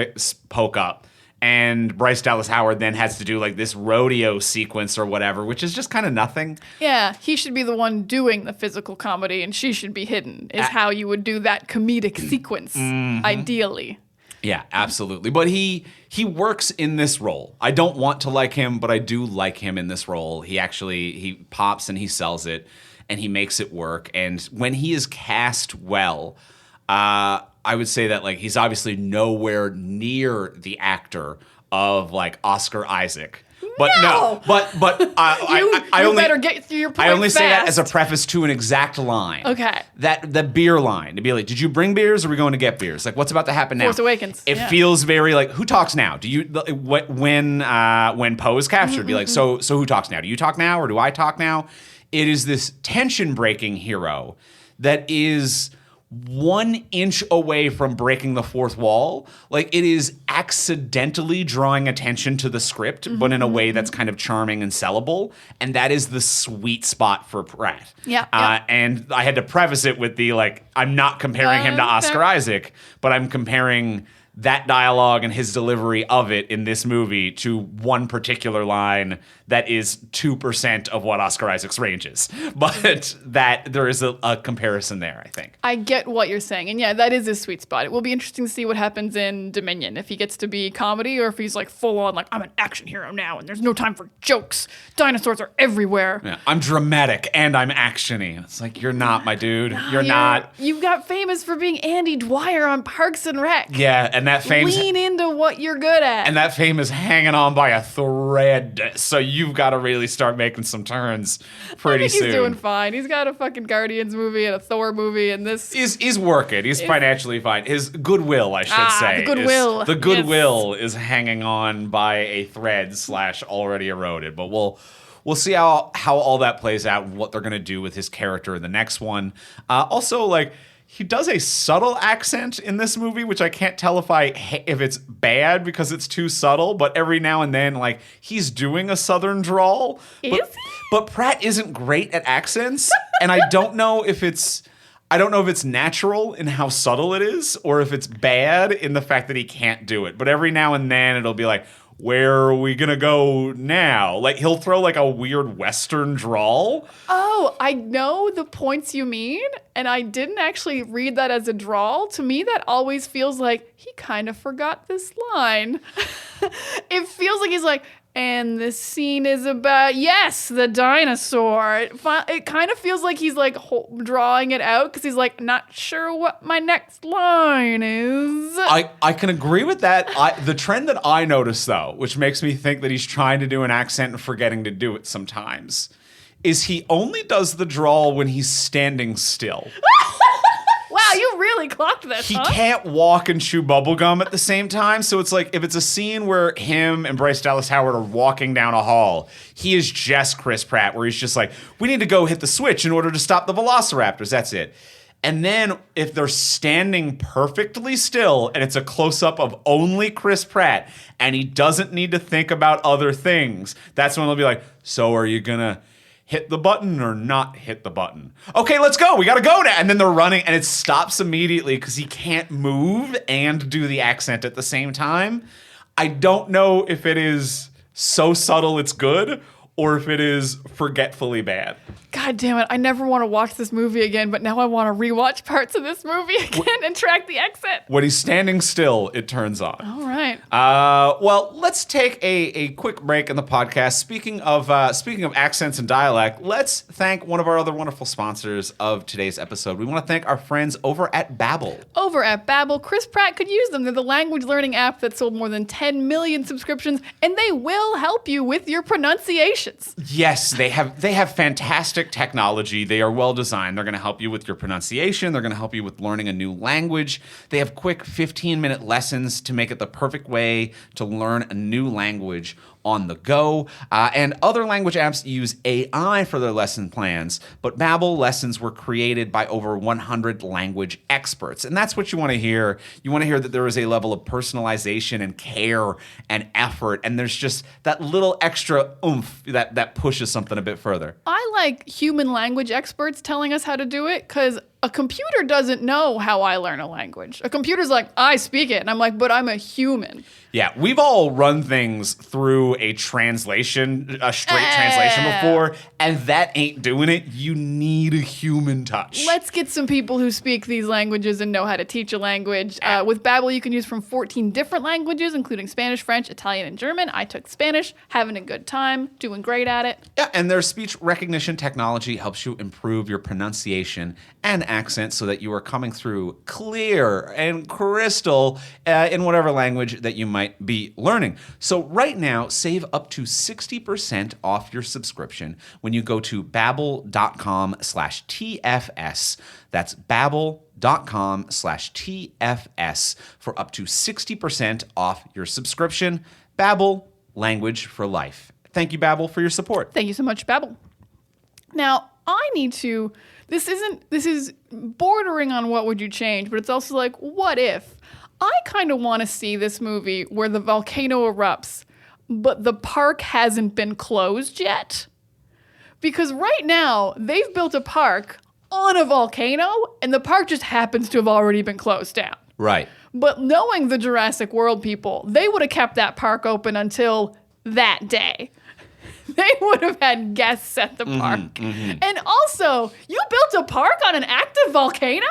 [SPEAKER 1] poke up. And Bryce Dallas Howard then has to do like this rodeo sequence or whatever, which is just kind of nothing.
[SPEAKER 2] Yeah, he should be the one doing the physical comedy, and she should be hidden, is how you would do that comedic sequence, ideally.
[SPEAKER 1] Yeah, absolutely. But he works in this role. I don't want to like him, but I do like him in this role. He pops and he sells it, and he makes it work. And when he is cast well, I would say that like he's obviously nowhere near the actor of like Oscar Isaac. But I only
[SPEAKER 2] better get through your point
[SPEAKER 1] I only
[SPEAKER 2] fast.
[SPEAKER 1] say that as a preface to an exact line.
[SPEAKER 2] Okay.
[SPEAKER 1] That the beer line to be like, did you bring beers? Or are we going to get beers? Like, what's about to happen now?
[SPEAKER 2] Force Awakens.
[SPEAKER 1] It feels very like who talks now? Do you when Poe is captured? Be like, so who talks now? Do you talk now or do I talk now? It is this tension breaking hero that is 1 inch away from breaking the fourth wall. Like it is accidentally drawing attention to the script, but in a way that's kind of charming and sellable. And that is the sweet spot for Pratt.
[SPEAKER 2] Yeah.
[SPEAKER 1] And I had to preface it with the like, I'm not comparing him to Oscar Isaac, but I'm comparing that dialogue and his delivery of it in this movie to one particular line that is 2% of what Oscar Isaac's range is. But that there is a comparison there, I think.
[SPEAKER 2] I get what you're saying. And yeah, that is his sweet spot. It will be interesting to see what happens in Dominion, if he gets to be comedy or if he's like full on like, I'm an action hero now and there's no time for jokes. Dinosaurs are everywhere.
[SPEAKER 1] Yeah, I'm dramatic and I'm actiony. It's like, you're not, my dude. You're not.
[SPEAKER 2] You got famous for being Andy Dwyer on Parks and Rec.
[SPEAKER 1] Yeah, and that fame
[SPEAKER 2] Lean into what you're good at.
[SPEAKER 1] And that fame is hanging on by a thread. So you've got to really start making some turns pretty soon.
[SPEAKER 2] He's doing fine. He's got a fucking Guardians movie and a Thor movie and this.
[SPEAKER 1] He's working. He's financially fine. His goodwill, I should say.
[SPEAKER 2] The goodwill.
[SPEAKER 1] Is hanging on by a thread / already eroded. But we'll see how all that plays out and what they're going to do with his character in the next one. Also, like, he does a subtle accent in this movie, which I can't tell if it's bad because it's too subtle, but every now and then, like, he's doing a southern drawl.
[SPEAKER 2] Is he?
[SPEAKER 1] But Pratt isn't great at accents, and I don't know if it's natural in how subtle it is, or if it's bad in the fact that he can't do it. But every now and then it'll be like, where are we gonna go now? Like he'll throw like a weird Western drawl.
[SPEAKER 2] Oh, I know the points you mean, and I didn't actually read that as a drawl. To me, that always feels like he kind of forgot this line. It feels like he's like, and this scene is about, yes, the dinosaur. It kind of feels like he's like drawing it out because he's like, not sure what my next line is.
[SPEAKER 1] I can agree with that. The trend that I notice, though, which makes me think that he's trying to do an accent and forgetting to do it sometimes, is he only does the drawl when he's standing still.
[SPEAKER 2] Wow, you really clocked this,
[SPEAKER 1] He can't walk and chew bubblegum at the same time. So it's like if it's a scene where him and Bryce Dallas Howard are walking down a hall, he is just Chris Pratt, where he's just like, we need to go hit the switch in order to stop the velociraptors. That's it. And then if they're standing perfectly still and it's a close-up of only Chris Pratt and he doesn't need to think about other things, that's when they'll be like, so are you going to hit the button or not hit the button? Okay, let's go. We got to go now. And then they're running and it stops immediately because he can't move and do the accent at the same time. I don't know if it is so subtle it's good or if it is forgetfully bad.
[SPEAKER 2] God damn it. I never want to watch this movie again, but now I want to rewatch parts of this movie again and track the accent.
[SPEAKER 1] When he's standing still, it turns on.
[SPEAKER 2] All right.
[SPEAKER 1] Well, let's take a quick break in the podcast. Speaking of accents and dialect, let's thank one of our other wonderful sponsors of today's episode. We want to thank our friends over at Babbel.
[SPEAKER 2] Over at Babbel, Chris Pratt could use them. They're the language learning app that sold more than 10 million subscriptions, and they will help you with your pronunciations.
[SPEAKER 1] Yes, they have fantastic technology. They are well designed. They're going to help you with your pronunciation. They're going to help you with learning a new language. They have quick 15-minute lessons to make it the perfect perfect way to learn a new language on the go. And other language apps use AI for their lesson plans, but Babbel lessons were created by over 100 language experts. And that's what you want to hear. You want to hear that there is a level of personalization and care and effort, and there's just that little extra oomph that pushes something a bit further.
[SPEAKER 2] I like human language experts telling us how to do it, because a computer doesn't know how I learn a language. A computer's like, I speak it. And I'm like, but I'm a human.
[SPEAKER 1] Yeah, we've all run things through a translation, a straight translation before, and that ain't doing it. You need a human touch.
[SPEAKER 2] Let's get some people who speak these languages and know how to teach a language. With Babbel, you can use from 14 different languages, including Spanish, French, Italian, and German. I took Spanish, having a good time, doing great at it.
[SPEAKER 1] Yeah, and their speech recognition technology helps you improve your pronunciation and accent so that you are coming through clear and crystal in whatever language that you might be learning. So right now, save up to 60% off your subscription when you go to babbel.com/TFS. That's babbel.com/TFS for up to 60% off your subscription. Babbel, language for life. Thank you, Babbel, for your support.
[SPEAKER 2] Thank you so much, Babbel. Now, I need to, this is bordering on what would you change, but it's also like, what if? I kind of want to see this movie where the volcano erupts, but the park hasn't been closed yet. Because right now, they've built a park on a volcano, and the park just happens to have already been closed down.
[SPEAKER 1] Right.
[SPEAKER 2] But knowing the Jurassic World people, they would have kept that park open until that day. They would have had guests at the park. And also, you built a park on an active volcano?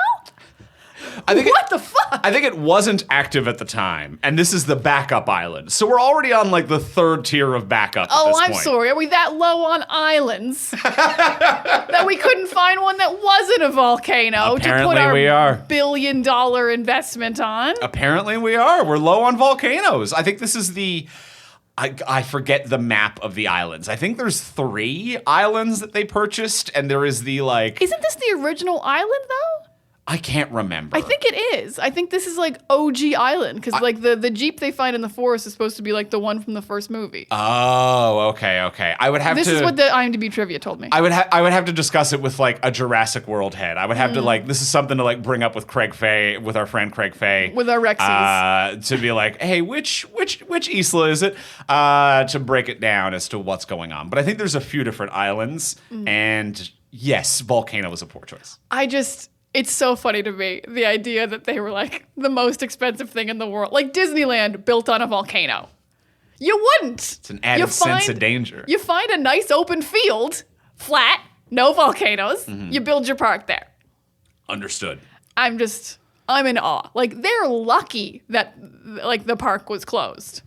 [SPEAKER 2] What the fuck?
[SPEAKER 1] I think it wasn't active at the time, and this is the backup island. So we're already on like the third tier of backup at this
[SPEAKER 2] I'm
[SPEAKER 1] point.
[SPEAKER 2] sorry. Are we that low on islands that we couldn't find one that wasn't a volcano
[SPEAKER 1] Apparently
[SPEAKER 2] to put our
[SPEAKER 1] we are.
[SPEAKER 2] billion-dollar investment on?
[SPEAKER 1] Apparently we are. We're low on volcanoes. I think this is the... I forget the map of the islands. I think there's 3 islands that they purchased, and there is the like...
[SPEAKER 2] Isn't this the original island, though?
[SPEAKER 1] I can't remember.
[SPEAKER 2] I think it is. I think this is like OG Island, because like the Jeep they find in the forest is supposed to be like the one from the first movie.
[SPEAKER 1] Oh, okay. I would have
[SPEAKER 2] This is what the IMDb trivia told me.
[SPEAKER 1] I would have to discuss it with like a Jurassic World head. I would have to like, this is something to like bring up with Craig Fay, with our friend Craig Fay.
[SPEAKER 2] With our Rexies.
[SPEAKER 1] To be like, hey, which Isla is it? To break it down as to what's going on. But I think there's a few different islands, and yes, volcano was a poor choice.
[SPEAKER 2] It's so funny to me, the idea that they were like the most expensive thing in the world. Like Disneyland built on a volcano. You wouldn't.
[SPEAKER 1] It's an added sense of danger.
[SPEAKER 2] You find a nice open field, flat, no volcanoes. You build your park there.
[SPEAKER 1] Understood.
[SPEAKER 2] I'm in awe. Like, they're lucky that like the park was closed.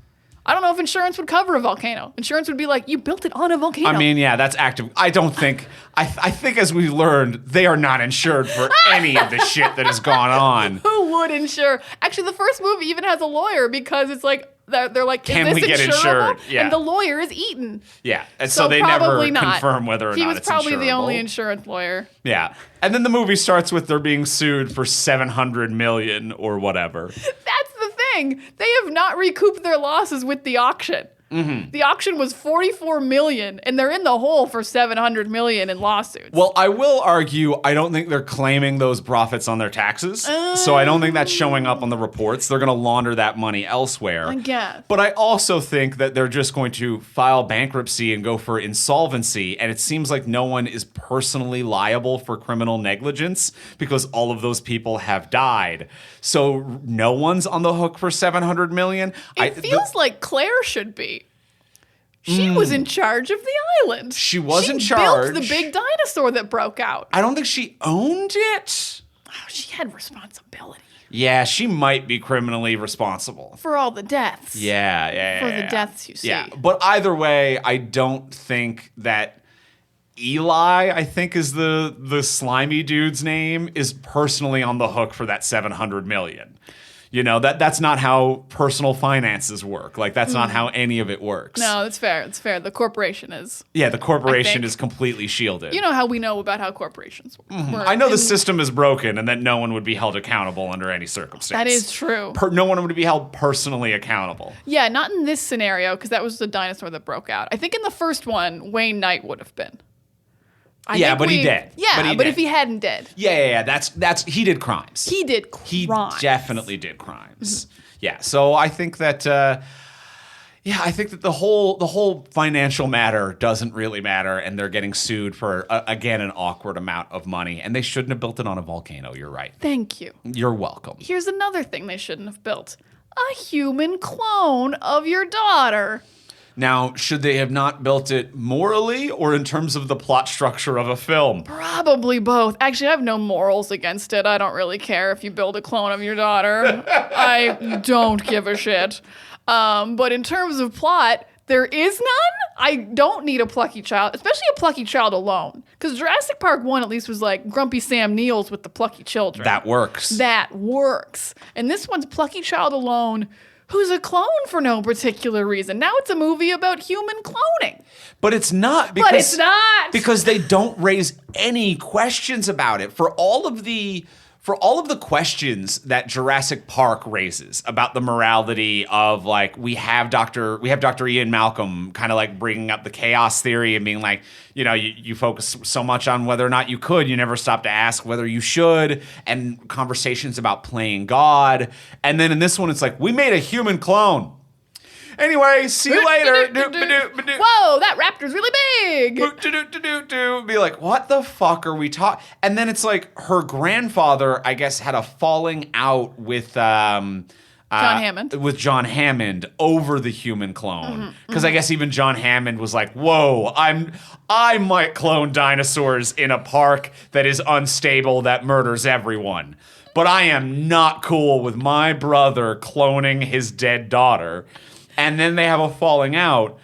[SPEAKER 2] I don't know if insurance would cover a volcano. Insurance would be like, you built it on a volcano.
[SPEAKER 1] I mean, yeah, that's active. I don't think, I think as we learned, they are not insured for any of the shit that has gone on.
[SPEAKER 2] Who would insure? Actually, the first movie even has a lawyer, because it's like, they're like,
[SPEAKER 1] Can
[SPEAKER 2] is
[SPEAKER 1] we
[SPEAKER 2] this
[SPEAKER 1] get
[SPEAKER 2] insurable?
[SPEAKER 1] insured? Yeah.
[SPEAKER 2] And the lawyer is Eaton.
[SPEAKER 1] Yeah, and so they never
[SPEAKER 2] probably not.
[SPEAKER 1] confirm whether or
[SPEAKER 2] He
[SPEAKER 1] not
[SPEAKER 2] was
[SPEAKER 1] it's
[SPEAKER 2] probably the only
[SPEAKER 1] insurable.
[SPEAKER 2] insurance lawyer.
[SPEAKER 1] Yeah, and then the movie starts with they're being sued for $700 million or whatever.
[SPEAKER 2] That's the thing. They have not recouped their losses with the auction. The auction was $44 million, and they're in the hole for $700 million in lawsuits.
[SPEAKER 1] Well, I will argue, I don't think they're claiming those profits on their taxes, so I don't think that's showing up on the reports. They're going to launder that money elsewhere.
[SPEAKER 2] I guess.
[SPEAKER 1] But I also think that they're just going to file bankruptcy and go for insolvency, and it seems like no one is personally liable for criminal negligence because all of those people have died. So no one's on the hook for $700 million.
[SPEAKER 2] It feels like Claire should be. She was in charge of the island.
[SPEAKER 1] She was in charge.
[SPEAKER 2] She built the big dinosaur that broke out.
[SPEAKER 1] I don't think she owned it.
[SPEAKER 2] Oh, she had responsibility.
[SPEAKER 1] Yeah, she might be criminally responsible.
[SPEAKER 2] For all the deaths.
[SPEAKER 1] Yeah.
[SPEAKER 2] For the deaths you see.
[SPEAKER 1] Yeah, but either way, I don't think that Eli, I think is the slimy dude's name, is personally on the hook for that $700 million. You know, that's not how personal finances work. Like, that's not how any of it works.
[SPEAKER 2] No, that's fair. It's fair. The corporation is.
[SPEAKER 1] Yeah, the corporation is completely shielded.
[SPEAKER 2] You know how we know about how corporations work.
[SPEAKER 1] I know the system is broken and that no one would be held accountable under any circumstance.
[SPEAKER 2] That is true.
[SPEAKER 1] No one would be held personally accountable.
[SPEAKER 2] Yeah, not in this scenario, because that was the dinosaur that broke out. I think in the first one, Wayne Knight would have been.
[SPEAKER 1] He did.
[SPEAKER 2] Yeah, but if he hadn't did.
[SPEAKER 1] Yeah. That's he did crimes.
[SPEAKER 2] He did crimes.
[SPEAKER 1] He definitely did crimes. Yeah. So I think that the whole financial matter doesn't really matter, and they're getting sued for again an awkward amount of money, and they shouldn't have built it on a volcano. You're right.
[SPEAKER 2] Thank you.
[SPEAKER 1] You're welcome.
[SPEAKER 2] Here's another thing they shouldn't have built: a human clone of your daughter.
[SPEAKER 1] Now, should they have not built it morally or in terms of the plot structure of a film?
[SPEAKER 2] Probably both. Actually, I have no morals against it. I don't really care if you build a clone of your daughter. I don't give a shit. But in terms of plot, there is none. I don't need a plucky child, especially a plucky child alone. Because Jurassic Park 1 at least was like Grumpy Sam Neill's with the plucky children.
[SPEAKER 1] That works.
[SPEAKER 2] And this one's plucky child alone, who's a clone for no particular reason. Now it's a movie about human cloning.
[SPEAKER 1] But it's not. Because they don't raise any questions about it. For all of the questions that Jurassic Park raises about the morality of, like, we have Dr. Ian Malcolm kind of like bringing up the chaos theory and being like, you know, you focus so much on whether or not you could, you never stop to ask whether you should, and conversations about playing God. And then in this one, it's like, we made a human clone. Anyway, see you later.
[SPEAKER 2] Whoa, that raptor's really big.
[SPEAKER 1] Be like, what the fuck are we talking? And then it's like her grandfather, I guess, had a falling out with John Hammond over the human clone. Because I guess even John Hammond was like, whoa, I might clone dinosaurs in a park that is unstable, that murders everyone. But I am not cool with my brother cloning his dead daughter. And then they have a falling out.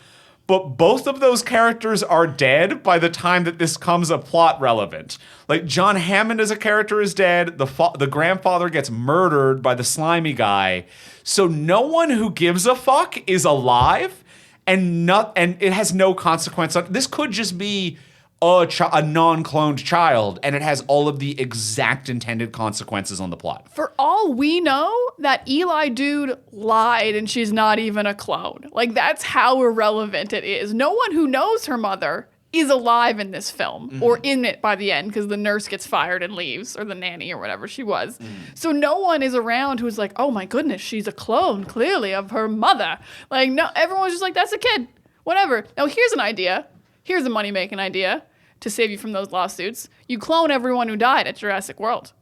[SPEAKER 1] But both of those characters are dead by the time that this comes a plot relevant. Like, John Hammond as a character is dead. The grandfather gets murdered by the slimy guy. So no one who gives a fuck is alive, and it has no consequence. This could just be a non-cloned child, and it has all of the exact intended consequences on the plot.
[SPEAKER 2] For all we know, that Eli dude lied and she's not even a clone. Like, that's how irrelevant it is. No one who knows her mother is alive in this film, or in it by the end, because the nurse gets fired and leaves, or the nanny or whatever she was. So no one is around who's like, oh my goodness, she's a clone, clearly, of her mother. Like, no, everyone's just like, that's a kid, whatever. Now here's an idea. Here's a money-making idea to save you from those lawsuits. You clone everyone who died at Jurassic World.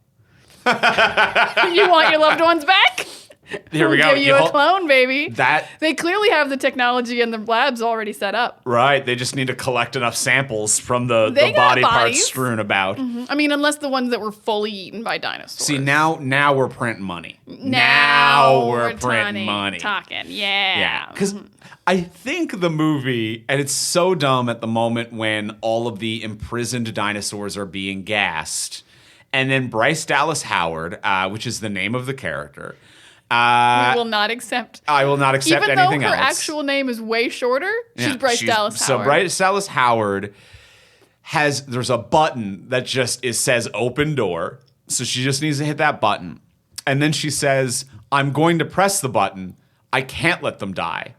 [SPEAKER 2] You want your loved ones back?
[SPEAKER 1] Here we go.
[SPEAKER 2] We'll give you a clone, baby.
[SPEAKER 1] That
[SPEAKER 2] they clearly have the technology and the labs already set up.
[SPEAKER 1] Right. They just need to collect enough samples from the body parts strewn about.
[SPEAKER 2] I mean, unless the ones that were fully eaten by dinosaurs.
[SPEAKER 1] See, now we're printing money. Now we're printing money.
[SPEAKER 2] Talking, yeah.
[SPEAKER 1] Because I think the movie, and it's so dumb at the moment when all of the imprisoned dinosaurs are being gassed, and then Bryce Dallas Howard, which is the name of the character,
[SPEAKER 2] we will not accept.
[SPEAKER 1] I will not accept anything else.
[SPEAKER 2] Even though her actual name is way shorter, she's Bryce Dallas Howard.
[SPEAKER 1] So Bryce Dallas Howard there's a button that just says open door. So she just needs to hit that button. And then she says, I'm going to press the button. I can't let them die.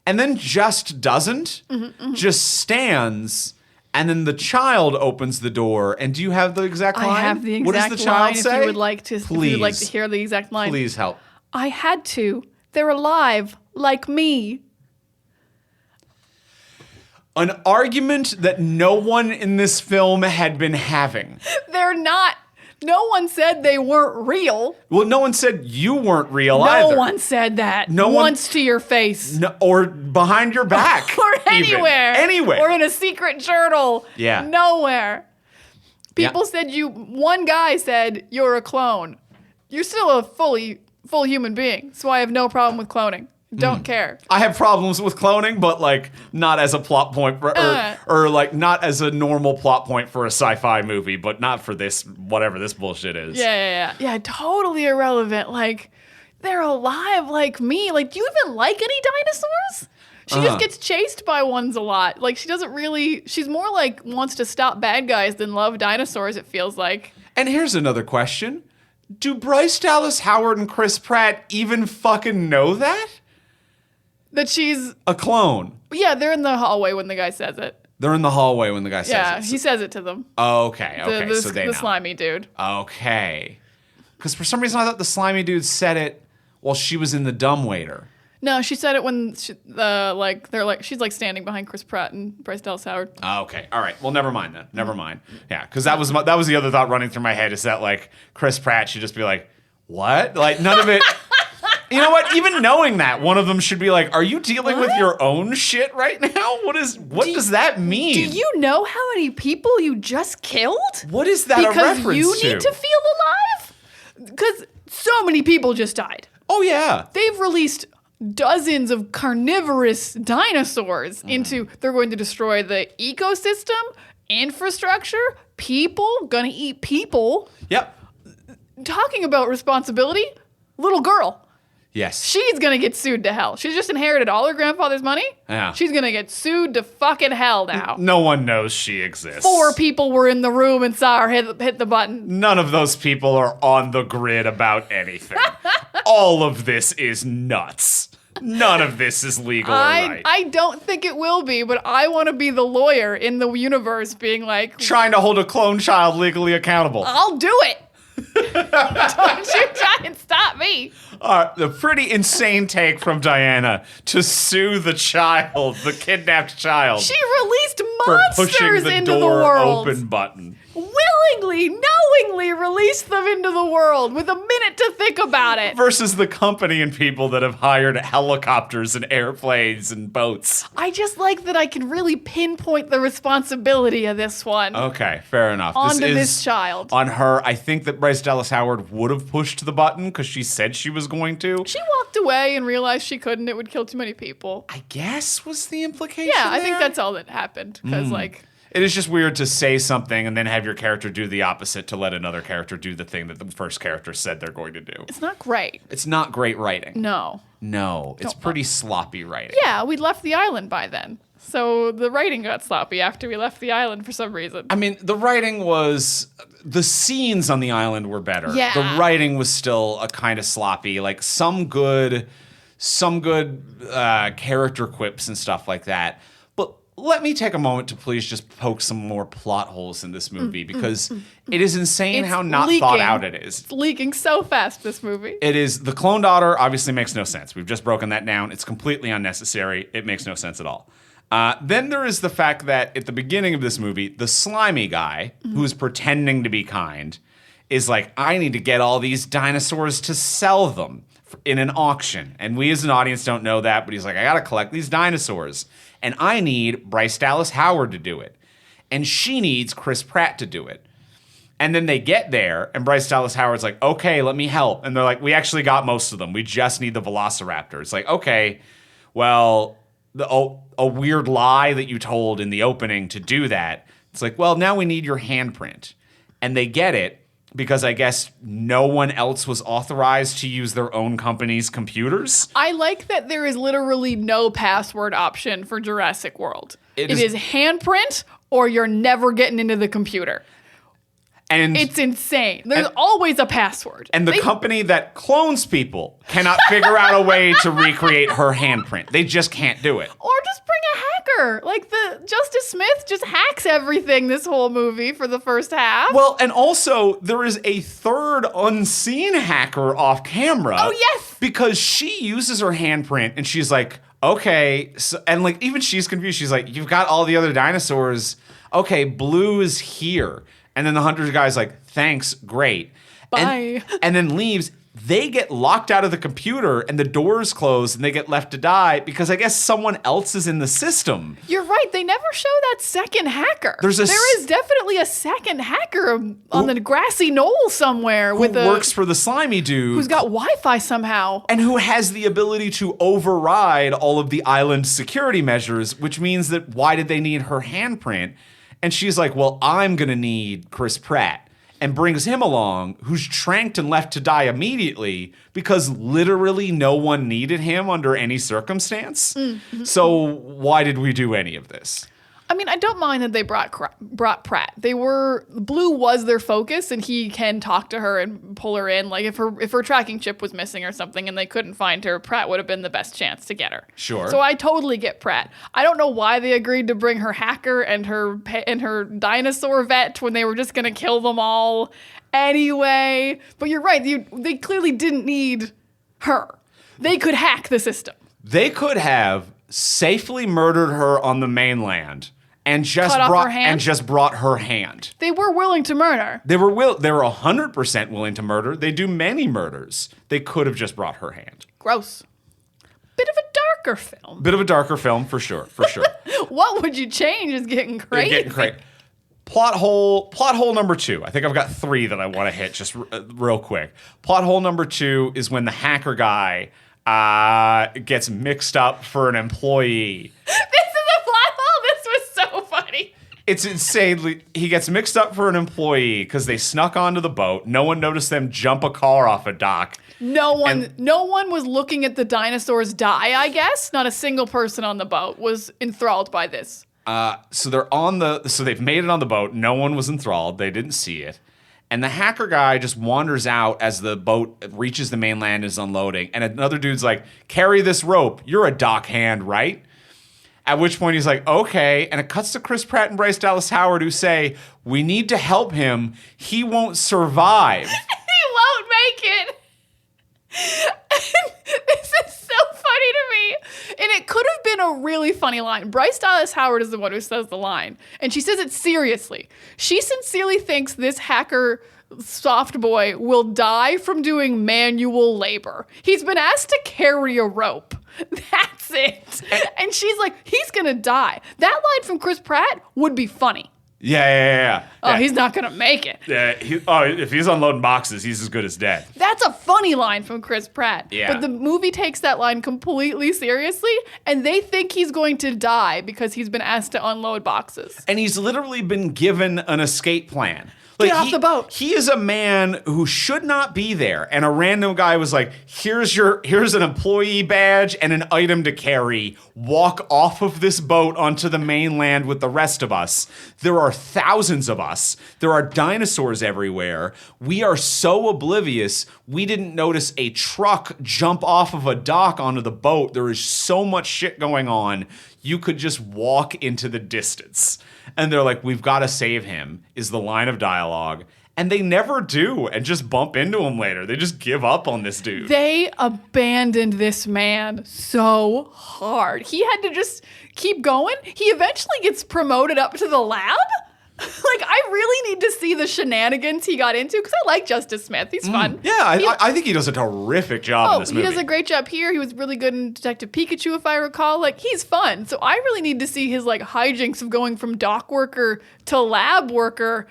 [SPEAKER 1] And then just doesn't, just stands. And then the child opens the door. And do you have the exact line?
[SPEAKER 2] I have the exact line.
[SPEAKER 1] What does the child say?
[SPEAKER 2] If you would like to, if you would like to hear the exact line.
[SPEAKER 1] Please help.
[SPEAKER 2] I had to. They're alive, like me.
[SPEAKER 1] An argument that no one in this film had been having.
[SPEAKER 2] They're not. No one said they weren't real.
[SPEAKER 1] Well, no one said you weren't real either.
[SPEAKER 2] No one said that. Once to your face.
[SPEAKER 1] No, or behind your back.
[SPEAKER 2] Or anywhere.
[SPEAKER 1] Anywhere.
[SPEAKER 2] Or in a secret journal.
[SPEAKER 1] Yeah.
[SPEAKER 2] Nowhere. People said one guy said you're a clone. You're still a full human being. So I have no problem with cloning. Don't care.
[SPEAKER 1] I have problems with cloning, but like not as a plot point or like not as a normal plot point for a sci-fi movie, but not for this, whatever this bullshit is.
[SPEAKER 2] Yeah, totally irrelevant. Like, they're alive like me. Like, do you even like any dinosaurs? She just gets chased by ones a lot. Like, she doesn't really, she's more like wants to stop bad guys than love dinosaurs, it feels like.
[SPEAKER 1] And here's another question. Do Bryce Dallas Howard and Chris Pratt even fucking know that?
[SPEAKER 2] That she's
[SPEAKER 1] a clone.
[SPEAKER 2] Yeah, they're in the hallway when the guy says it.
[SPEAKER 1] They're in the hallway when the guy says it.
[SPEAKER 2] Yeah, he says it to them.
[SPEAKER 1] Okay, so they know.
[SPEAKER 2] The slimy dude.
[SPEAKER 1] Okay. Because for some reason I thought the slimy dude said it while she was in the dumbwaiter.
[SPEAKER 2] No, she said it when she's like standing behind Chris Pratt and Bryce Dallas Howard.
[SPEAKER 1] Okay, all right. Well, never mind then. Never mind. Yeah, because that was the other thought running through my head is that like Chris Pratt should just be like, what? Like none of it. You know what? Even knowing that, one of them should be like, are you dealing with your own shit right now? What does that mean?
[SPEAKER 2] Do you know how many people you just killed?
[SPEAKER 1] What is that a reference to?
[SPEAKER 2] Because you need to feel alive? Because so many people just died.
[SPEAKER 1] Oh, yeah.
[SPEAKER 2] They've released dozens of carnivorous dinosaurs they're going to destroy the ecosystem, infrastructure, people, gonna eat people.
[SPEAKER 1] Yep.
[SPEAKER 2] Talking about responsibility, little girl.
[SPEAKER 1] Yes.
[SPEAKER 2] She's gonna get sued to hell. She's just inherited all her grandfather's money.
[SPEAKER 1] Yeah.
[SPEAKER 2] She's gonna get sued to fucking hell now.
[SPEAKER 1] No one knows she exists.
[SPEAKER 2] 4 people were in the room and saw her hit the button.
[SPEAKER 1] None of those people are on the grid about anything. All of this is nuts. None of this is legal or right.
[SPEAKER 2] I don't think it will be, but I want to be the lawyer in the universe being like...
[SPEAKER 1] Trying to hold a clone child legally accountable.
[SPEAKER 2] I'll do it. Don't you try and stop me.
[SPEAKER 1] The pretty insane take from Diana to sue the child, the kidnapped child.
[SPEAKER 2] She released
[SPEAKER 1] for
[SPEAKER 2] monsters
[SPEAKER 1] pushing the
[SPEAKER 2] into
[SPEAKER 1] door
[SPEAKER 2] the world.
[SPEAKER 1] open button.
[SPEAKER 2] Willingly, knowingly released them into the world with a minute to think about it.
[SPEAKER 1] Versus the company and people that have hired helicopters and airplanes and boats.
[SPEAKER 2] I just like that I can really pinpoint the responsibility of this one.
[SPEAKER 1] Okay, fair enough.
[SPEAKER 2] Onto this child.
[SPEAKER 1] On her, I think that Bryce Dallas Howard would have pushed the button because she said she was going to.
[SPEAKER 2] She walked away and realized she couldn't. It would kill too many people.
[SPEAKER 1] I guess was the implication.
[SPEAKER 2] Yeah, I
[SPEAKER 1] there?
[SPEAKER 2] think that's all that happened. Because
[SPEAKER 1] it is just weird to say something and then have your character do the opposite to let another character do the thing that the first character said they're going to do.
[SPEAKER 2] It's not great.
[SPEAKER 1] It's not great writing.
[SPEAKER 2] No.
[SPEAKER 1] It's pretty sloppy writing.
[SPEAKER 2] Yeah, we'd left the island by then. So the writing got sloppy after we left the island for some reason.
[SPEAKER 1] I mean, the writing was... The scenes on the island were better.
[SPEAKER 2] Yeah.
[SPEAKER 1] The writing was still a kind of sloppy. Like some good character quips and stuff like that. But let me take a moment to please just poke some more plot holes in this movie because it is insane how not thought out it is.
[SPEAKER 2] It's leaking so fast, this movie.
[SPEAKER 1] It is. The clone daughter obviously makes no sense. We've just broken that down. It's completely unnecessary. It makes no sense at all. Then there is the fact that at the beginning of this movie, the slimy guy who is pretending to be kind is like, I need to get all these dinosaurs to sell them in an auction. And we as an audience don't know that, but he's like, I got to collect these dinosaurs. And I need Bryce Dallas Howard to do it. And she needs Chris Pratt to do it. And then they get there, and Bryce Dallas Howard's like, okay, let me help. And they're like, we actually got most of them. We just need the velociraptor. It's like, okay, well... a weird lie that you told in the opening to do that. It's like, well, now we need your handprint. And they get it because I guess no one else was authorized to use their own company's computers.
[SPEAKER 2] I like that there is literally no password option for Jurassic World. It is handprint or you're never getting into the computer.
[SPEAKER 1] And
[SPEAKER 2] it's insane. There's always a password.
[SPEAKER 1] And the company that clones people cannot figure out a way to recreate her handprint. They just can't do it.
[SPEAKER 2] Or just bring a hacker. Like the Justice Smith just hacks everything this whole movie for the first half.
[SPEAKER 1] Well, and also there is a third unseen hacker off camera.
[SPEAKER 2] Oh, yes.
[SPEAKER 1] Because she uses her handprint and she's like, okay. So, and like even she's confused. She's like, you've got all the other dinosaurs. Okay, Blue is here. And then the hunter guy's like, thanks, great.
[SPEAKER 2] Bye.
[SPEAKER 1] And then leaves. They get locked out of the computer and the doors close and they get left to die because I guess someone else is in the system.
[SPEAKER 2] You're right. They never show that second hacker. There is definitely a second hacker on the grassy knoll somewhere
[SPEAKER 1] who works for the slimy dude.
[SPEAKER 2] Who's got Wi-Fi somehow.
[SPEAKER 1] And who has the ability to override all of the island security measures, which means that why did they need her handprint? And she's like, well, I'm going to need Chris Pratt. and brings him along, who's tranked and left to die immediately because literally no one needed him under any circumstance. So why did we do any of this?
[SPEAKER 2] I mean, I don't mind that they brought Pratt. Blue was their focus, and he can talk to her and pull her in. Like if her tracking chip was missing or something and they couldn't find her, Pratt would have been the best chance to get her.
[SPEAKER 1] Sure.
[SPEAKER 2] So I totally get Pratt. I don't know why they agreed to bring her hacker and her dinosaur vet when they were just going to kill them all anyway. But you're right. They clearly didn't need her. They could hack the system.
[SPEAKER 1] They could have safely murdered her on the mainland. And just brought her hand.
[SPEAKER 2] They were willing to murder.
[SPEAKER 1] They were 100% willing to murder. They do many murders. They could have just brought her hand.
[SPEAKER 2] Gross. Bit of a darker film. For sure. What would you change is getting crazy.
[SPEAKER 1] Plot hole number 2. I think I've got 3 that I want to hit just real quick. Plot hole number 2 is when the hacker guy gets mixed up for an employee. It's insanely. He gets mixed up for an employee because they snuck onto the boat. No one noticed them jump a car off a dock.
[SPEAKER 2] No one was looking at the dinosaurs die, I guess. Not a single person on the boat was enthralled by this.
[SPEAKER 1] So they've made it on the boat. No one was enthralled. They didn't see it. And the hacker guy just wanders out as the boat reaches the mainland and is unloading. And another dude's like, carry this rope. You're a dock hand, right? At which point he's like, okay. And it cuts to Chris Pratt and Bryce Dallas Howard who say, we need to help him. He won't survive.
[SPEAKER 2] He won't make it. This is so funny to me. And it could have been a really funny line. Bryce Dallas Howard is the one who says the line. And she says it seriously. She sincerely thinks this hacker soft boy will die from doing manual labor. He's been asked to carry a rope. That's it. And she's like, he's going to die. That line from Chris Pratt would be funny.
[SPEAKER 1] Yeah.
[SPEAKER 2] Oh, he's not going to make it.
[SPEAKER 1] Yeah. If he's unloading boxes, he's as good as dead.
[SPEAKER 2] That's a funny line from Chris Pratt.
[SPEAKER 1] Yeah.
[SPEAKER 2] But the movie takes that line completely seriously, and they think he's going to die because he's been asked to unload boxes.
[SPEAKER 1] And he's literally been given an escape plan.
[SPEAKER 2] Get off the boat.
[SPEAKER 1] He is a man who should not be there. And a random guy was like, here's an employee badge and an item to carry. Walk off of this boat onto the mainland with the rest of us. There are thousands of us. There are dinosaurs everywhere. We are so oblivious, we didn't notice a truck jump off of a dock onto the boat. There is so much shit going on. You could just walk into the distance. And they're like, we've got to save him, is the line of dialogue. And they never do and just bump into him later. They just give up on this dude.
[SPEAKER 2] They abandoned this man so hard. He had to just keep going. He eventually gets promoted up to the lab. Like, I really need to see the shenanigans he got into because I like Justice Smith. He's fun.
[SPEAKER 1] Yeah, I think he does a terrific job in this movie.
[SPEAKER 2] He does a great job here. He was really good in Detective Pikachu, if I recall. Like, he's fun. So I really need to see his, like, hijinks of going from dock worker to lab worker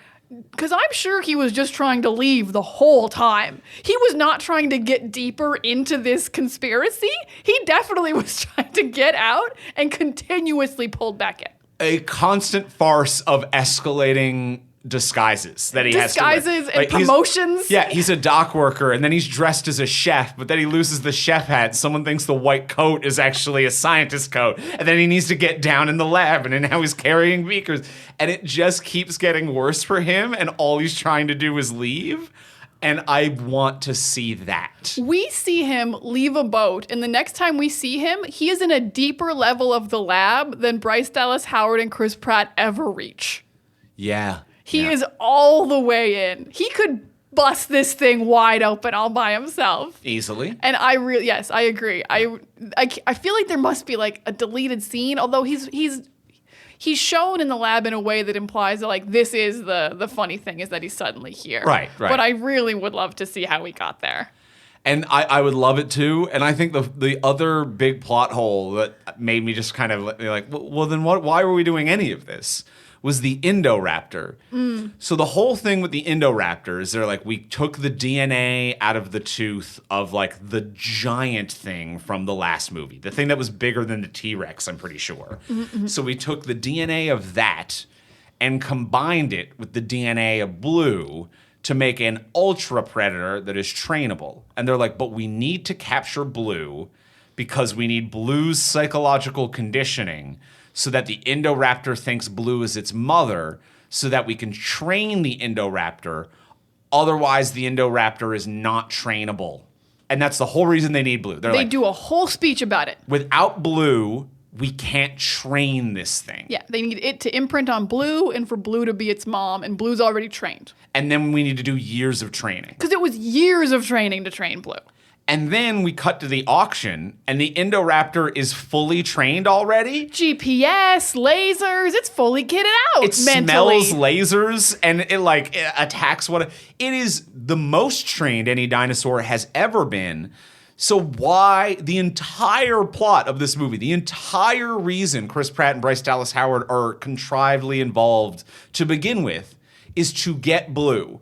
[SPEAKER 2] because I'm sure he was just trying to leave the whole time. He was not trying to get deeper into this conspiracy. He definitely was trying to get out and continuously pulled back in.
[SPEAKER 1] A constant farce of escalating disguises that he has to wear.
[SPEAKER 2] Disguises and promotions.
[SPEAKER 1] He's a dock worker, and then he's dressed as a chef, but then he loses the chef hat. Someone thinks the white coat is actually a scientist coat, and then he needs to get down in the lab, and then now he's carrying beakers. And it just keeps getting worse for him, and all he's trying to do is leave. And I want to see that.
[SPEAKER 2] We see him leave a boat, and the next time we see him, he is in a deeper level of the lab than Bryce Dallas Howard and Chris Pratt ever reach.
[SPEAKER 1] Yeah.
[SPEAKER 2] He is all the way in. He could bust this thing wide open all by himself.
[SPEAKER 1] Easily.
[SPEAKER 2] And I agree. I feel like there must be like a deleted scene, although he's shown in the lab in a way that implies that, like, this is the funny thing is that he's suddenly here.
[SPEAKER 1] Right.
[SPEAKER 2] But I really would love to see how he got there.
[SPEAKER 1] And I would love it too. And I think the other big plot hole that made me just kind of like, well, then why were we doing any of this? Was the Indoraptor. So the whole thing with the Indoraptor is they're like, we took the DNA out of the tooth of like the giant thing from the last movie. The thing that was bigger than the T-Rex, I'm pretty sure. Mm-hmm. So we took the DNA of that and combined it with the DNA of Blue to make an ultra predator that is trainable. And they're like, but we need to capture Blue because we need Blue's psychological conditioning so that the Indoraptor thinks Blue is its mother so that we can train the Indoraptor. Otherwise, the Indoraptor is not trainable. And that's the whole reason they need Blue.
[SPEAKER 2] They do a whole speech about it.
[SPEAKER 1] Without Blue, we can't train this thing.
[SPEAKER 2] Yeah, they need it to imprint on Blue and for Blue to be its mom, and Blue's already trained.
[SPEAKER 1] And then we need to do years of training.
[SPEAKER 2] Because it was years of training to train Blue.
[SPEAKER 1] And then we cut to the auction, and the Indoraptor is fully trained already.
[SPEAKER 2] GPS, lasers, it's fully kitted out.
[SPEAKER 1] It
[SPEAKER 2] mentally.
[SPEAKER 1] smells lasers, and it attacks what it is the most trained any dinosaur has ever been. So why the entire plot of this movie, the entire reason Chris Pratt and Bryce Dallas Howard are contrivedly involved to begin with is to get Blue.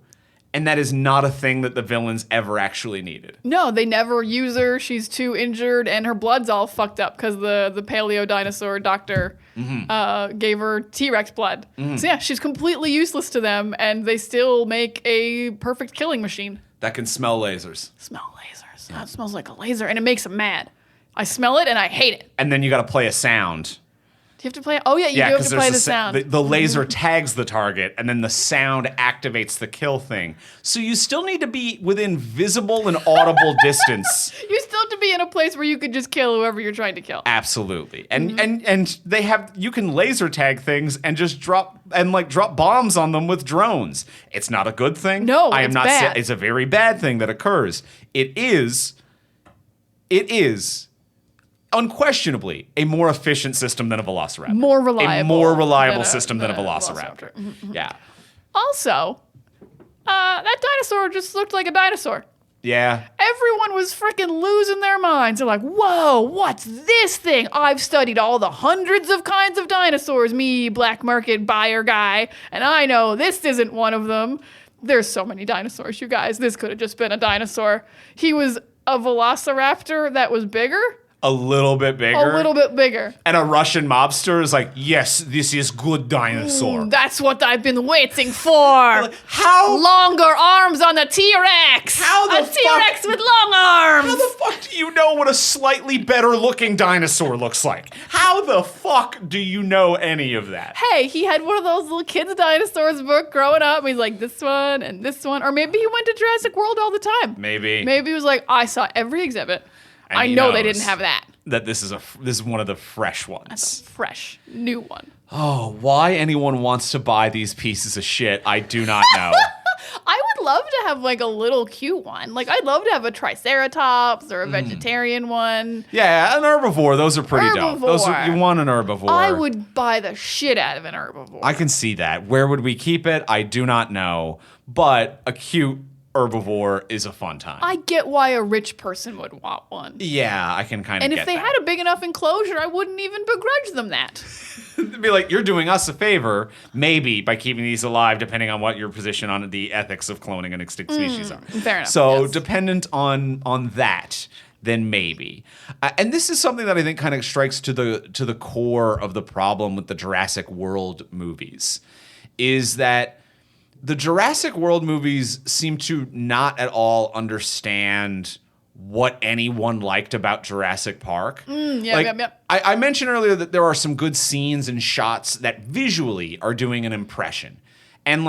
[SPEAKER 1] And that is not a thing that the villains ever actually needed.
[SPEAKER 2] No, they never use her. She's too injured, and her blood's all fucked up because the paleo dinosaur doctor gave her T-Rex blood. So yeah, she's completely useless to them, and they still make a perfect killing machine.
[SPEAKER 1] That can smell lasers.
[SPEAKER 2] Smell lasers. Yeah. It smells like a laser, and it makes them mad. I smell it, and I hate it.
[SPEAKER 1] And then you got to play a sound.
[SPEAKER 2] Do you have to play? Oh yeah, you do have to play the sound.
[SPEAKER 1] The laser tags the target, and then the sound activates the kill thing. So you still need to be within visible and audible distance.
[SPEAKER 2] You still have to be in a place where you could just kill whoever you're trying to kill.
[SPEAKER 1] Absolutely, and they have you can laser tag things and just drop bombs on them with drones. It's not a good thing.
[SPEAKER 2] No,
[SPEAKER 1] I am
[SPEAKER 2] it's
[SPEAKER 1] not.
[SPEAKER 2] bad.
[SPEAKER 1] It's a very bad thing that occurs. It is. Unquestionably, a more efficient system than a Velociraptor.
[SPEAKER 2] More reliable.
[SPEAKER 1] A more reliable system than a Velociraptor. Yeah.
[SPEAKER 2] Also, that dinosaur just looked like a dinosaur.
[SPEAKER 1] Yeah.
[SPEAKER 2] Everyone was freaking losing their minds. They're like, whoa, what's this thing? I've studied all the hundreds of kinds of dinosaurs, me, black market buyer guy, and I know this isn't one of them. There's so many dinosaurs, you guys. This could have just been a dinosaur. He was a Velociraptor that was bigger.
[SPEAKER 1] A little bit bigger. And a Russian mobster is like, yes, this is good dinosaur.
[SPEAKER 2] That's what I've been waiting for.
[SPEAKER 1] How?
[SPEAKER 2] Longer arms on the T-Rex.
[SPEAKER 1] How the fuck?
[SPEAKER 2] T-Rex with long arms.
[SPEAKER 1] How the fuck do you know what a slightly better looking dinosaur looks like? How the fuck do you know any of that?
[SPEAKER 2] Hey, he had one of those little kids' dinosaurs book growing up. And he's like, this one and this one. Or maybe he went to Jurassic World all the time.
[SPEAKER 1] Maybe
[SPEAKER 2] he was like, I saw every exhibit. And I know they didn't have that.
[SPEAKER 1] That this is one of the fresh ones.
[SPEAKER 2] That's a fresh, new one.
[SPEAKER 1] Oh, why anyone wants to buy these pieces of shit, I do not know.
[SPEAKER 2] I would love to have like a little cute one. Like I'd love to have a Triceratops or a vegetarian one.
[SPEAKER 1] Yeah, an herbivore. Those are pretty dope. You want an herbivore.
[SPEAKER 2] I would buy the shit out of an herbivore.
[SPEAKER 1] I can see that. Where would we keep it? I do not know. But a cute herbivore is a fun time.
[SPEAKER 2] I get why a rich person would want one.
[SPEAKER 1] Yeah, I can kind of get that.
[SPEAKER 2] And if they had a big enough enclosure, I wouldn't even begrudge them that.
[SPEAKER 1] They'd be like, you're doing us a favor, maybe, by keeping these alive, depending on what your position on the ethics of cloning an extinct species are.
[SPEAKER 2] Fair enough.
[SPEAKER 1] So
[SPEAKER 2] yes.
[SPEAKER 1] Dependent on that, then maybe. And this is something that I think kind of strikes to the core of the problem with the Jurassic World movies, is that the Jurassic World movies seem to not at all understand what anyone liked about Jurassic Park. I mentioned earlier that there are some good scenes and shots that visually are doing an impression. And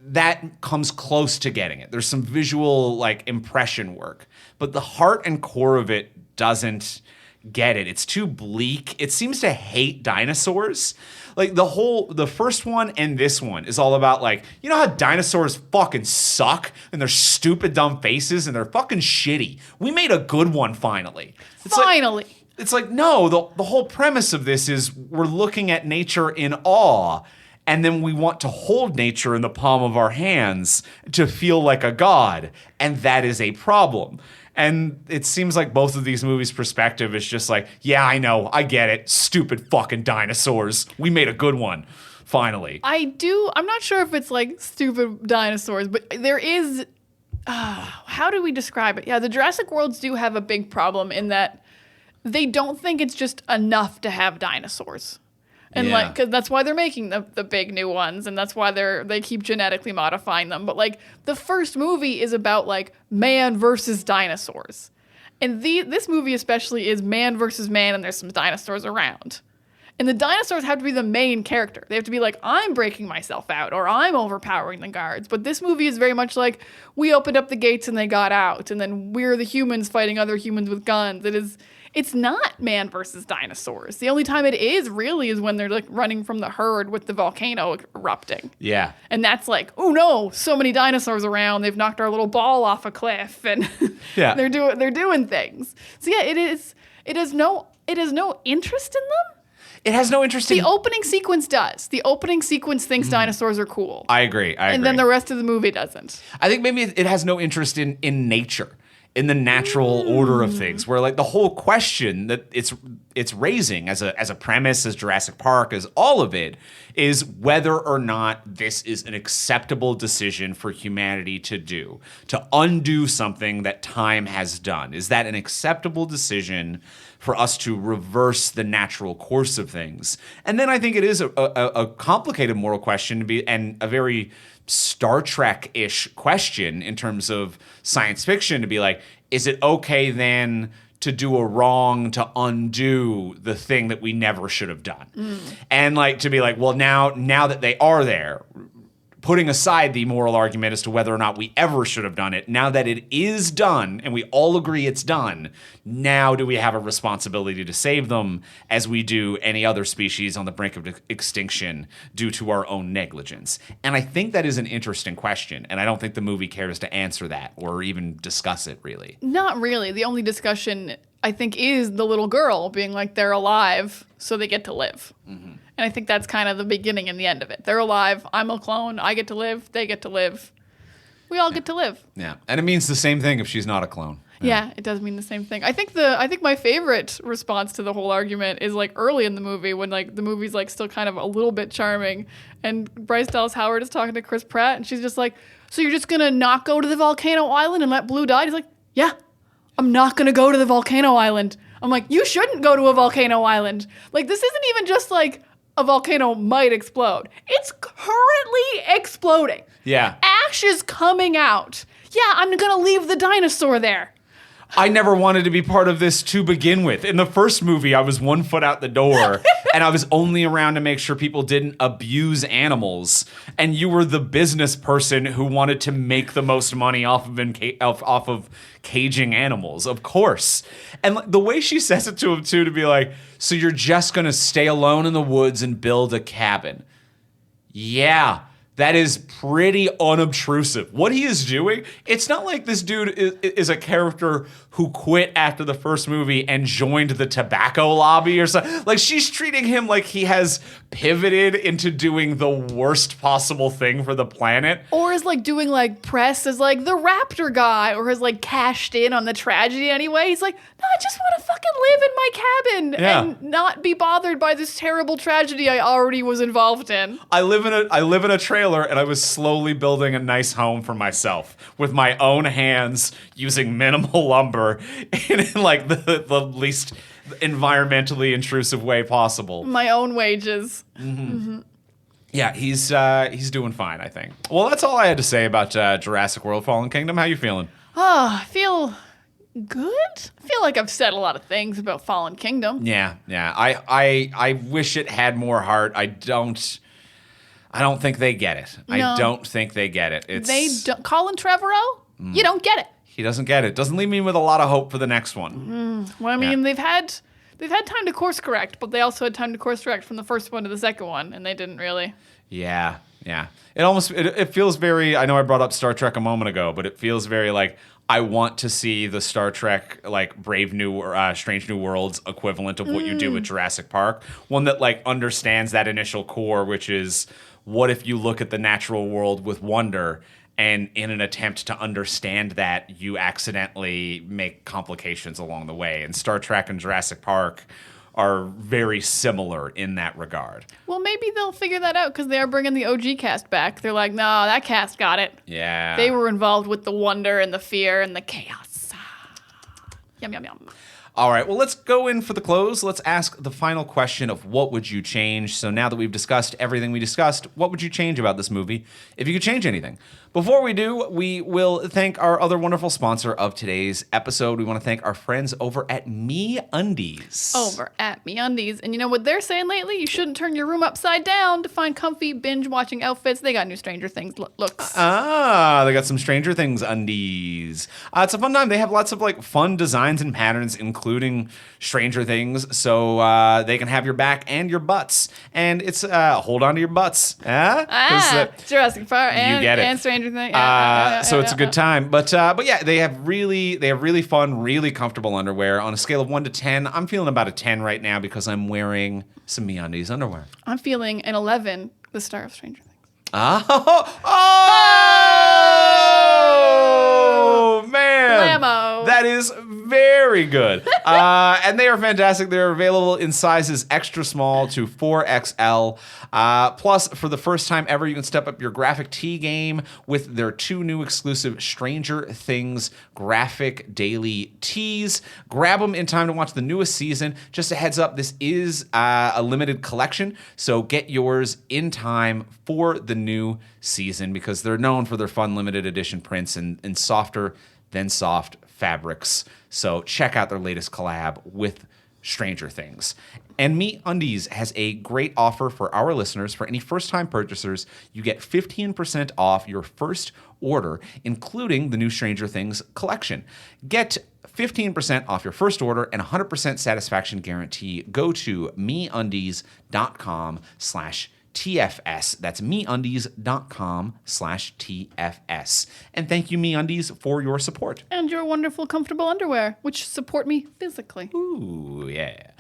[SPEAKER 1] that comes close to getting it. There's some visual impression work. But the heart and core of it doesn't get it. It's too bleak. It seems to hate dinosaurs. The first one and this one is all about you know how dinosaurs fucking suck and they're stupid dumb faces and they're fucking shitty. We made a good one finally. It's no, the whole premise of this is we're looking at nature in awe, and then we want to hold nature in the palm of our hands to feel like a god, and that is a problem. And it seems like both of these movies' perspective is just yeah, I know, I get it. Stupid fucking dinosaurs. We made a good one, finally.
[SPEAKER 2] I'm not sure if it's stupid dinosaurs, but there is, how do we describe it? Yeah, the Jurassic Worlds do have a big problem in that they don't think it's just enough to have dinosaurs. And like, cause that's why they're making the big new ones, and that's why they keep genetically modifying them. But like, the first movie is about like man versus dinosaurs, and this movie especially is man versus man, and there's some dinosaurs around, and the dinosaurs have to be the main character. They have to be like, I'm breaking myself out, or I'm overpowering the guards. But this movie is very much like, we opened up the gates and they got out, and then we're the humans fighting other humans with guns. It's not man versus dinosaurs. The only time it is really is when they're like running from the herd with the volcano erupting. Yeah. And that's like, oh no, so many dinosaurs around. They've knocked our little ball off a cliff, and they're doing things. So yeah, it has no interest in them. It has no interest in... The opening sequence does. The opening sequence thinks dinosaurs are cool.
[SPEAKER 1] I agree.
[SPEAKER 2] And then the rest of the movie doesn't.
[SPEAKER 1] I think maybe it has no interest in nature, in the natural order of things, where like the whole question that it's raising as a premise, as Jurassic Park, as all of it, is whether or not this is an acceptable decision for humanity to do, to undo something that time has done. Is that an acceptable decision for us to reverse the natural course of things? And then I think it is a complicated moral question to be, and a very Star Trek-ish question in terms of science fiction, to be like, is it okay then to do a wrong to undo the thing that we never should have done? And like to be like, well, now that they are there, putting aside the moral argument as to whether or not we ever should have done it, now that it is done and we all agree it's done, now do we have a responsibility to save them as we do any other species on the brink of extinction due to our own negligence? And I think that is an interesting question, and I don't think the movie cares to answer that or even discuss it, really.
[SPEAKER 2] Not really. The only discussion, I think, is the little girl being like, they're alive, so they get to live. And I think that's kind of the beginning and the end of it. They're alive. I'm a clone. I get to live. They get to live. We all get to live.
[SPEAKER 1] Yeah. And it means the same thing if she's not a clone.
[SPEAKER 2] Yeah, it does mean the same thing. I think my favorite response to the whole argument is like early in the movie, when like the movie's like still kind of a little bit charming, and Bryce Dallas Howard is talking to Chris Pratt, and she's just like, so you're just gonna not go to the volcano island and let Blue die? He's like, yeah, I'm not gonna go to the volcano island. I'm like, you shouldn't go to a volcano island. Like, this isn't even just like a volcano might explode. It's currently exploding.
[SPEAKER 1] Yeah.
[SPEAKER 2] Ash is coming out. Yeah, I'm gonna leave the dinosaur there.
[SPEAKER 1] I never wanted to be part of this to begin with. In the first movie, I was 1 foot out the door, and I was only around to make sure people didn't abuse animals. And you were the business person who wanted to make the most money off of caging animals, of course. And the way she says it to him, too, to be like, so you're just going to stay alone in the woods and build a cabin. Yeah. That is pretty unobtrusive. What he is doing, it's not like this dude is a character who quit after the first movie and joined the tobacco lobby or something. Like, she's treating him like he has pivoted into doing the worst possible thing for the planet.
[SPEAKER 2] Or is like doing like press as like the raptor guy, or has like cashed in on the tragedy anyway. He's like, no, I just want to fucking live in my cabin and not be bothered by this terrible tragedy I already was involved in.
[SPEAKER 1] I live in a trailer, and I was slowly building a nice home for myself with my own hands, using minimal lumber in like the least environmentally intrusive way possible.
[SPEAKER 2] My own wages.
[SPEAKER 1] Yeah, he's doing fine, I think. Well, that's all I had to say about Jurassic World Fallen Kingdom. How you feeling?
[SPEAKER 2] Oh, I feel good. I feel like I've said a lot of things about Fallen Kingdom.
[SPEAKER 1] Yeah. I wish it had more heart. I don't think they get it. No. I don't think they get it.
[SPEAKER 2] Colin Trevorrow? You don't get it.
[SPEAKER 1] He doesn't get it. Doesn't leave me with a lot of hope for the next one.
[SPEAKER 2] Well, I mean, they've had time to course correct, but they also had time to course correct from the first one to the second one, and they didn't really.
[SPEAKER 1] Yeah. It feels very, I know I brought up Star Trek a moment ago, but it feels very like, I want to see the Star Trek, like, Strange New Worlds equivalent of what you do with Jurassic Park. One that, like, understands that initial core, which is, what if you look at the natural world with wonder, and in an attempt to understand that, you accidentally make complications along the way? And Star Trek and Jurassic Park are very similar in that regard.
[SPEAKER 2] Well, maybe they'll figure that out, because they are bringing the OG cast back. They're like, no, that cast got it.
[SPEAKER 1] Yeah.
[SPEAKER 2] They were involved with the wonder and the fear and the chaos. Yum, yum, yum.
[SPEAKER 1] All right, well, let's go in for the close. Let's ask the final question of what would you change? So now that we've discussed everything we discussed, what would you change about this movie if you could change anything? Before we do, we will thank our other wonderful sponsor of today's episode. We want to thank our friends over at MeUndies.
[SPEAKER 2] Over at MeUndies. And you know what they're saying lately? You shouldn't turn your room upside down to find comfy binge-watching outfits. They got new Stranger Things looks.
[SPEAKER 1] They got some Stranger Things undies. It's a fun time. They have lots of like fun designs and patterns, including Stranger Things, so they can have your back and your butts. And it's hold on to your butts.
[SPEAKER 2] Jurassic Park
[SPEAKER 1] you get it.
[SPEAKER 2] And Stranger Things.
[SPEAKER 1] So it's a good time. But yeah, they have really fun, really comfortable underwear. On a scale of 1 to 10, I'm feeling about a 10 right now because I'm wearing some MeUndies underwear.
[SPEAKER 2] I'm feeling an 11, the star of Stranger Things.
[SPEAKER 1] Oh man.
[SPEAKER 2] Blammo.
[SPEAKER 1] That is very good. And they are fantastic. They're available in sizes extra small to 4XL. Plus, for the first time ever, you can step up your graphic tee game with their 2 new exclusive Stranger Things graphic daily tees. Grab them in time to watch the newest season. Just a heads up, this is a limited collection, so get yours in time for the new season because they're known for their fun limited edition prints and softer than soft fabrics. So check out their latest collab with Stranger Things. And MeUndies has a great offer for our listeners. For any first-time purchasers, you get 15% off your first order, including the new Stranger Things collection. Get 15% off your first order and 100% satisfaction guarantee. Go to MeUndies.com/TFS. That's MeUndies.com/TFS. And thank you, MeUndies, for your support.
[SPEAKER 2] And your wonderful, comfortable underwear, which support me physically.
[SPEAKER 1] Ooh, yeah.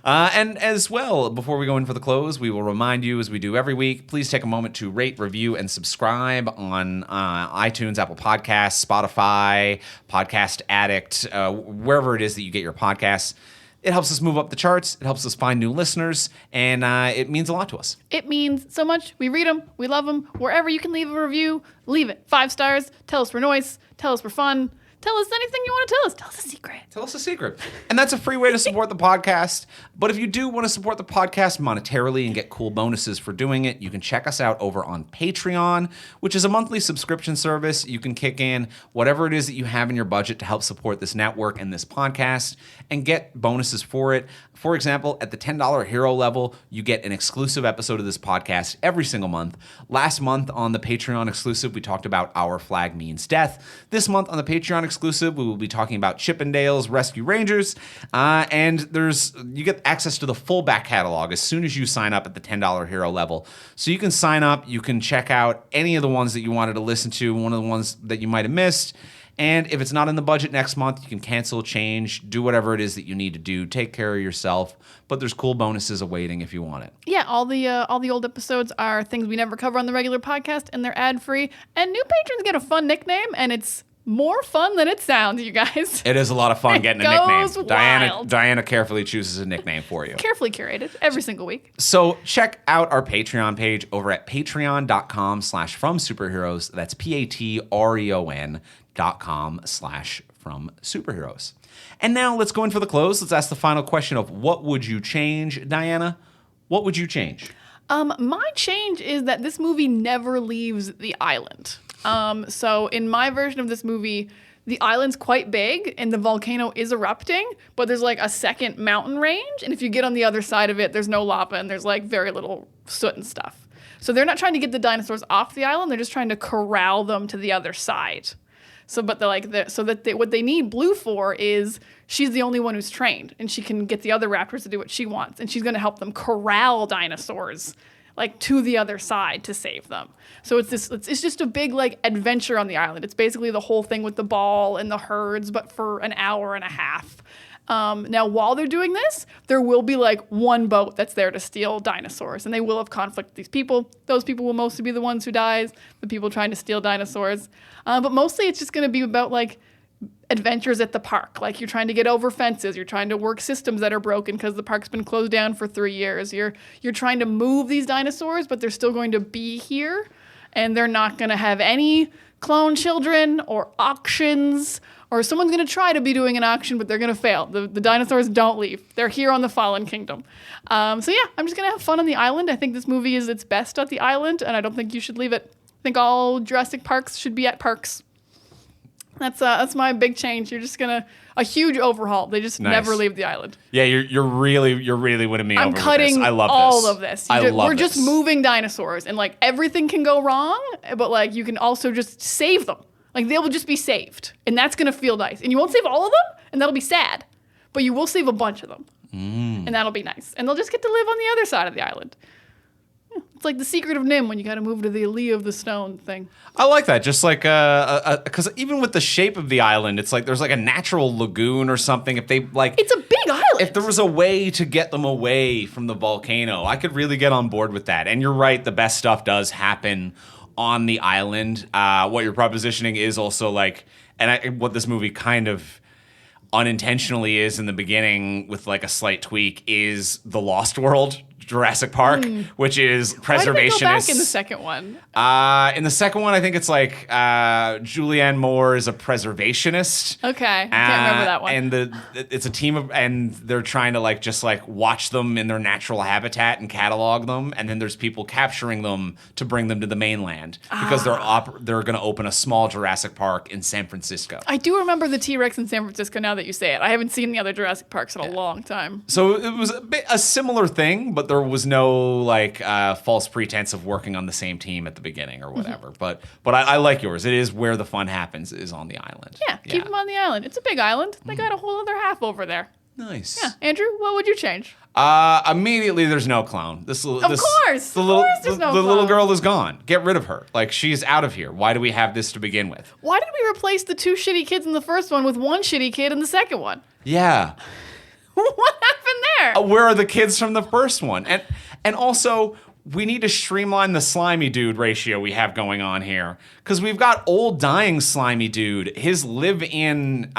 [SPEAKER 1] And as well, before we go in for the close, we will remind you, as we do every week, please take a moment to rate, review, and subscribe on iTunes, Apple Podcasts, Spotify, Podcast Addict, wherever it is that you get your podcasts. It helps us move up the charts. It helps us find new listeners, and it means a lot to us.
[SPEAKER 2] It means so much. We read them. We love them. Wherever you can leave a review, leave it. 5 stars. Tell us we're nice. Tell us we're fun. Tell us anything you want to tell us. Tell us a secret.
[SPEAKER 1] Tell us a secret. And that's a free way to support the podcast. But if you do want to support the podcast monetarily and get cool bonuses for doing it, you can check us out over on Patreon, which is a monthly subscription service. You can kick in whatever it is that you have in your budget to help support this network and this podcast and get bonuses for it. For example, at the $10 hero level, you get an exclusive episode of this podcast every single month. Last month on the Patreon exclusive, we talked about Our Flag Means Death. This month on the Patreon exclusive, we will be talking about Chippendale's Rescue Rangers. And you get access to the full back catalog as soon as you sign up at the $10 hero level. So you can sign up, you can check out any of the ones that you wanted to listen to, one of the ones that you might have missed. And if it's not in the budget next month, you can cancel, change, do whatever it is that you need to do. Take care of yourself. But there's cool bonuses awaiting if you want it.
[SPEAKER 2] Yeah, all the old episodes are things we never cover on the regular podcast, and they're ad-free. And new patrons get a fun nickname, and it's more fun than it sounds, you guys.
[SPEAKER 1] It is a lot of fun getting a
[SPEAKER 2] goes
[SPEAKER 1] nickname.
[SPEAKER 2] wild.
[SPEAKER 1] Diana carefully chooses a nickname for you.
[SPEAKER 2] Carefully curated every single week.
[SPEAKER 1] So check out our Patreon page over at patreon.com/fromsuperheroes. That's patreon.com/fromsuperheroes. And now let's go in for the close. Let's ask the final question of what would you change, Diana? What would you change?
[SPEAKER 2] My change is that this movie never leaves the island. So in my version of this movie, the island's quite big and the volcano is erupting, but there's like a second mountain range. And if you get on the other side of it, there's no lava and there's like very little soot and stuff. So they're not trying to get the dinosaurs off the island. They're just trying to corral them to the other side. So, but what they need Blue for is she's the only one who's trained and she can get the other raptors to do what she wants. And she's going to help them corral dinosaurs like to the other side to save them. So it's just a big like adventure on the island. It's basically the whole thing with the ball and the herds, but for an hour and a half. Now, while they're doing this, there will be like one boat that's there to steal dinosaurs, and they will have conflict with these people. Those people will mostly be the ones who dies, the people trying to steal dinosaurs. But mostly it's just going to be about like adventures at the park. Like you're trying to get over fences, you're trying to work systems that are broken because the park's been closed down for 3 years. You're trying to move these dinosaurs, but they're still going to be here, and they're not going to have any clone children or auctions or someone's going to try to be doing an auction, but they're going to fail. The dinosaurs don't leave. They're here on the Fallen Kingdom. So yeah, I'm just going to have fun on the island. I think this movie is its best at the island, and I don't think you should leave it. I think all Jurassic Parks should be at parks. That's my big change. You're just gonna a huge overhaul. They just never leave the island.
[SPEAKER 1] Yeah, you're really winning me over.
[SPEAKER 2] I'm cutting
[SPEAKER 1] with this. I love
[SPEAKER 2] all
[SPEAKER 1] this.
[SPEAKER 2] of this.
[SPEAKER 1] We're
[SPEAKER 2] just moving dinosaurs, and like everything can go wrong, but like you can also just save them. Like they will just be saved, and that's gonna feel nice. And you won't save all of them, and that'll be sad, but you will save a bunch of them, and that'll be nice. And they'll just get to live on the other side of the island. It's like the Secret of Nim when you got to move to the Lee of the Stone thing.
[SPEAKER 1] I like that. Just like, because even with the shape of the island, it's like there's like a natural lagoon or something. If they like,
[SPEAKER 2] it's a big island.
[SPEAKER 1] If there was a way to get them away from the volcano, I could really get on board with that. And you're right, the best stuff does happen on the island. What you're propositioning is also like, what this movie kind of unintentionally is in the beginning with like a slight tweak is the Lost World. Jurassic Park, which is preservationist.
[SPEAKER 2] Why did they go back in the second one?
[SPEAKER 1] In the second one, I think it's like Julianne Moore is a preservationist.
[SPEAKER 2] Okay, I can't remember that one.
[SPEAKER 1] And it's a team of, and they're trying to like just like watch them in their natural habitat and catalog them, and then there's people capturing them to bring them to the mainland because they're going to open a small Jurassic Park in San Francisco.
[SPEAKER 2] I do remember the T-Rex in San Francisco now that you say it. I haven't seen the other Jurassic Parks in a long time.
[SPEAKER 1] So it was a similar thing, but there was no like false pretense of working on the same team at the beginning or whatever. But I like yours. It is where the fun happens is on the island.
[SPEAKER 2] Yeah, keep them on the island. It's a big island. They got a whole other half over there.
[SPEAKER 1] Nice.
[SPEAKER 2] Yeah, Andrew, what would you change?
[SPEAKER 1] Immediately, there's no clown.
[SPEAKER 2] Of course, the
[SPEAKER 1] little girl is gone. Get rid of her. Like she's out of here. Why do we have this to begin with?
[SPEAKER 2] Why did we replace the 2 shitty kids in the first one with 1 shitty kid in the second one?
[SPEAKER 1] Yeah.
[SPEAKER 2] What happened there?
[SPEAKER 1] Where are the kids from the first one? And also, we need to streamline the slimy dude ratio we have going on here. Because we've got old dying slimy dude. His live-in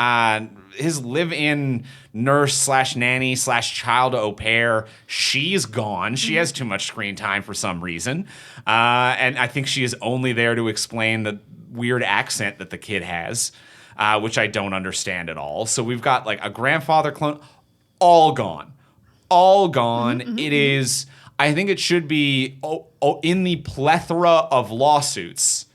[SPEAKER 1] nurse/nanny/child au pair, she's gone. She has too much screen time for some reason. And I think she is only there to explain the weird accent that the kid has, which I don't understand at all. So we've got like a grandfather clone. All gone. It is, I think it should be in the plethora of lawsuits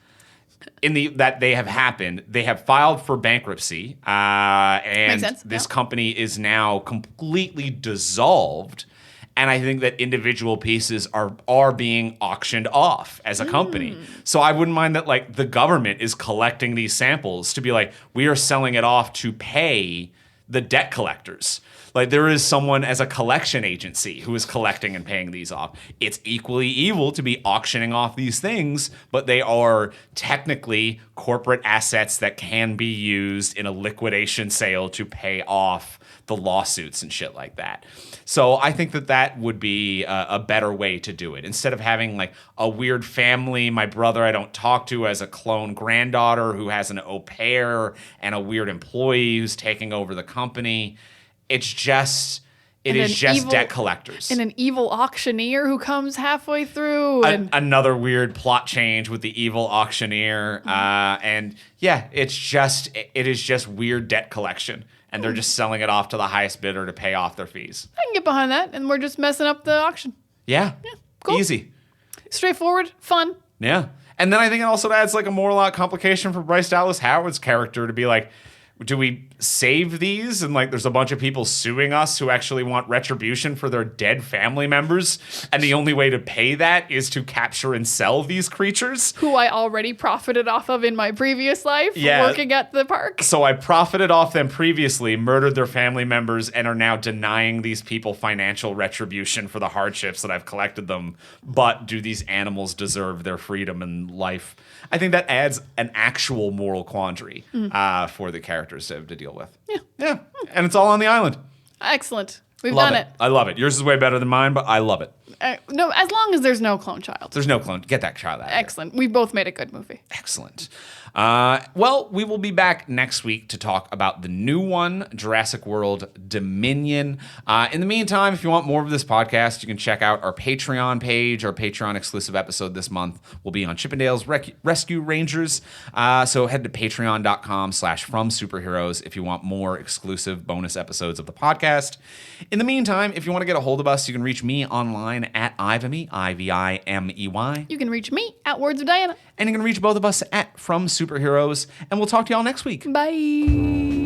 [SPEAKER 1] that they have happened. They have filed for bankruptcy, and this company is now completely dissolved. And I think that individual pieces are being auctioned off as a company. So I wouldn't mind that like the government is collecting these samples to be like, we are selling it off to pay the debt collectors. Like there is someone as a collection agency who is collecting and paying these off. It's equally evil to be auctioning off these things, but they are technically corporate assets that can be used in a liquidation sale to pay off the lawsuits and shit like that. So I think that would be a better way to do it. Instead of having like a weird family, my brother I don't talk to as a clone granddaughter who has an au pair and a weird employee who's taking over the company. It is just debt collectors.
[SPEAKER 2] And an evil auctioneer who comes halfway through.
[SPEAKER 1] Another weird plot change with the evil auctioneer. And yeah, it is just weird debt collection. And they're just selling it off to the highest bidder to pay off their fees.
[SPEAKER 2] I can get behind that. And we're just messing up the auction.
[SPEAKER 1] Yeah.
[SPEAKER 2] Cool.
[SPEAKER 1] Easy.
[SPEAKER 2] Straightforward. Fun.
[SPEAKER 1] Yeah. And then I think it also adds like a moral complication for Bryce Dallas Howard's character to be like, do we save these? And like, there's a bunch of people suing us who actually want retribution for their dead family members. And the only way to pay that is to capture and sell these creatures.
[SPEAKER 2] Who I already profited off of in my previous life working at the park.
[SPEAKER 1] So I profited off them previously, murdered their family members, and are now denying these people financial retribution for the hardships that I've collected them. But do these animals deserve their freedom and life? I think that adds an actual moral quandary for the characters to deal with.
[SPEAKER 2] Yeah.
[SPEAKER 1] And it's all on the island.
[SPEAKER 2] Excellent. We've
[SPEAKER 1] Love
[SPEAKER 2] done it.
[SPEAKER 1] I love it. Yours is way better than mine, but I love it.
[SPEAKER 2] No, as long as there's no clone child.
[SPEAKER 1] There's no clone. Get that child out of here.
[SPEAKER 2] Excellent. We both made a good movie.
[SPEAKER 1] Excellent. Well, we will be back next week to talk about the new one, Jurassic World Dominion. In the meantime, if you want more of this podcast, you can check out our Patreon page. Our Patreon exclusive episode this month will be on Chippendale's Rescue Rangers. So head to patreon.com/FromSuperheroes if you want more exclusive bonus episodes of the podcast. In the meantime, if you want to get a hold of us, you can reach me online at Ivimey, Ivimey.
[SPEAKER 2] You can reach me at Words of Diana.
[SPEAKER 1] And you can reach both of us at From Superheroes. And we'll talk to y'all next week.
[SPEAKER 2] Bye.